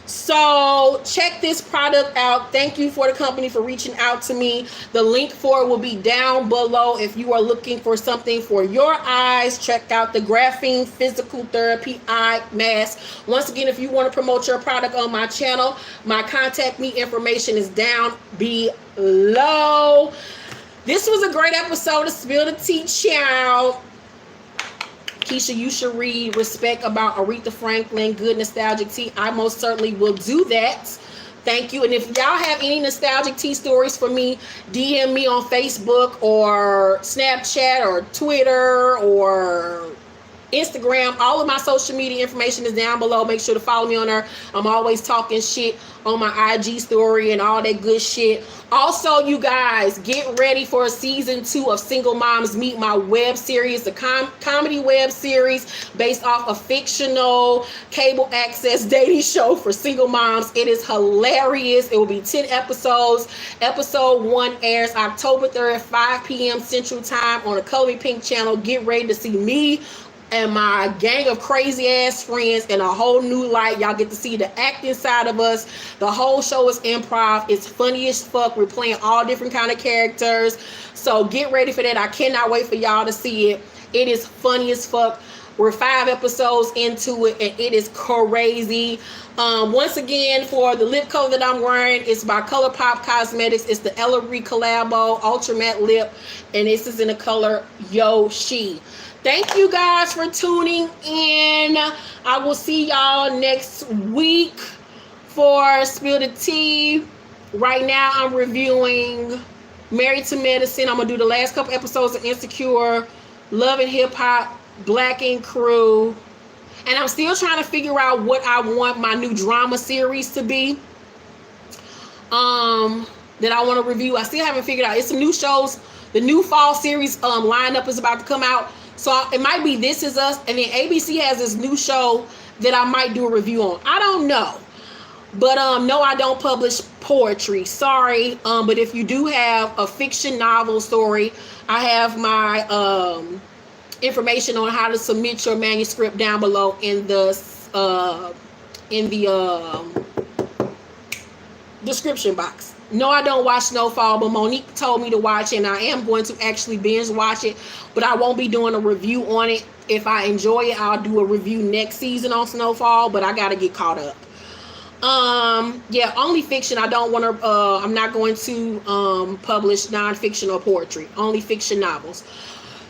So check this product out. Thank you for the company for reaching out to me. The link for it will be down below. If you are looking for something for your eyes, check out the Graphene Physical Therapy Eye Mask. Once again, if you want to promote your product on my channel, my contact me information is down below. This was a great episode of Spill the Tea, child. Keisha, you should read Respect about Aretha Franklin, good nostalgic tea. I most certainly will do that. Thank you. And if y'all have any nostalgic tea stories for me, DM me on Facebook or Snapchat or Twitter or Instagram. All of my social media information is down below. Make sure to follow me on there. I'm always talking shit on my IG story and all that good shit. Also, you guys, get ready for season 2 of Single Moms Meet My web series, the comedy web series based off a fictional cable access dating show for single moms. It is hilarious. It will be 10 episodes. Episode 1 airs October 3rd, 5 p.m. Central Time on the Color Me Pink channel. Get ready to see me and my gang of crazy ass friends in a whole new light. Y'all get to see the acting side of us. The whole show is improv. It's funny as fuck. We're playing all different kind of characters. So get ready for that. I cannot wait for y'all to see it. It is funny as fuck. We're 5 episodes into it and it is crazy. Once again, for the lip color that I'm wearing, it's by ColourPop Cosmetics. It's the Ella Rie Collabo Ultra Matte Lip, and this is in the color Yoshi. Thank you guys for tuning in. I will see y'all next week for Spill the Tea. Right now, I'm reviewing Married to Medicine. I'm going to do the last couple episodes of Insecure, Love and Hip Hop, Black Ink Crew. And I'm still trying to figure out what I want my new drama series to be. That I want to review. I still haven't figured out. It's some new shows. The new fall series lineup is about to come out. So it might be This Is Us, and then ABC has this new show that I might do a review on. I don't know. But no, I don't publish poetry. Sorry. But if you do have a fiction novel story, I have my information on how to submit your manuscript down below in the description box. No, I don't watch Snowfall, but Monique told me to watch it, and I am going to actually binge watch it, but I won't be doing a review on it. If I enjoy it, I'll do a review next season on Snowfall, but I got to get caught up. Yeah, only fiction. I don't want to, I'm not going to publish nonfiction or poetry, only fiction novels.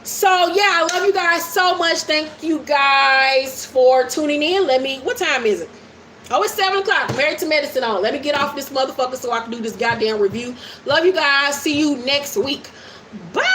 So yeah, I love you guys so much. Thank you guys for tuning in. What time is it? Oh, it's 7 o'clock. Married to Medicine on. Let me get off this motherfucker so I can do this goddamn review. Love you guys. See you next week. Bye.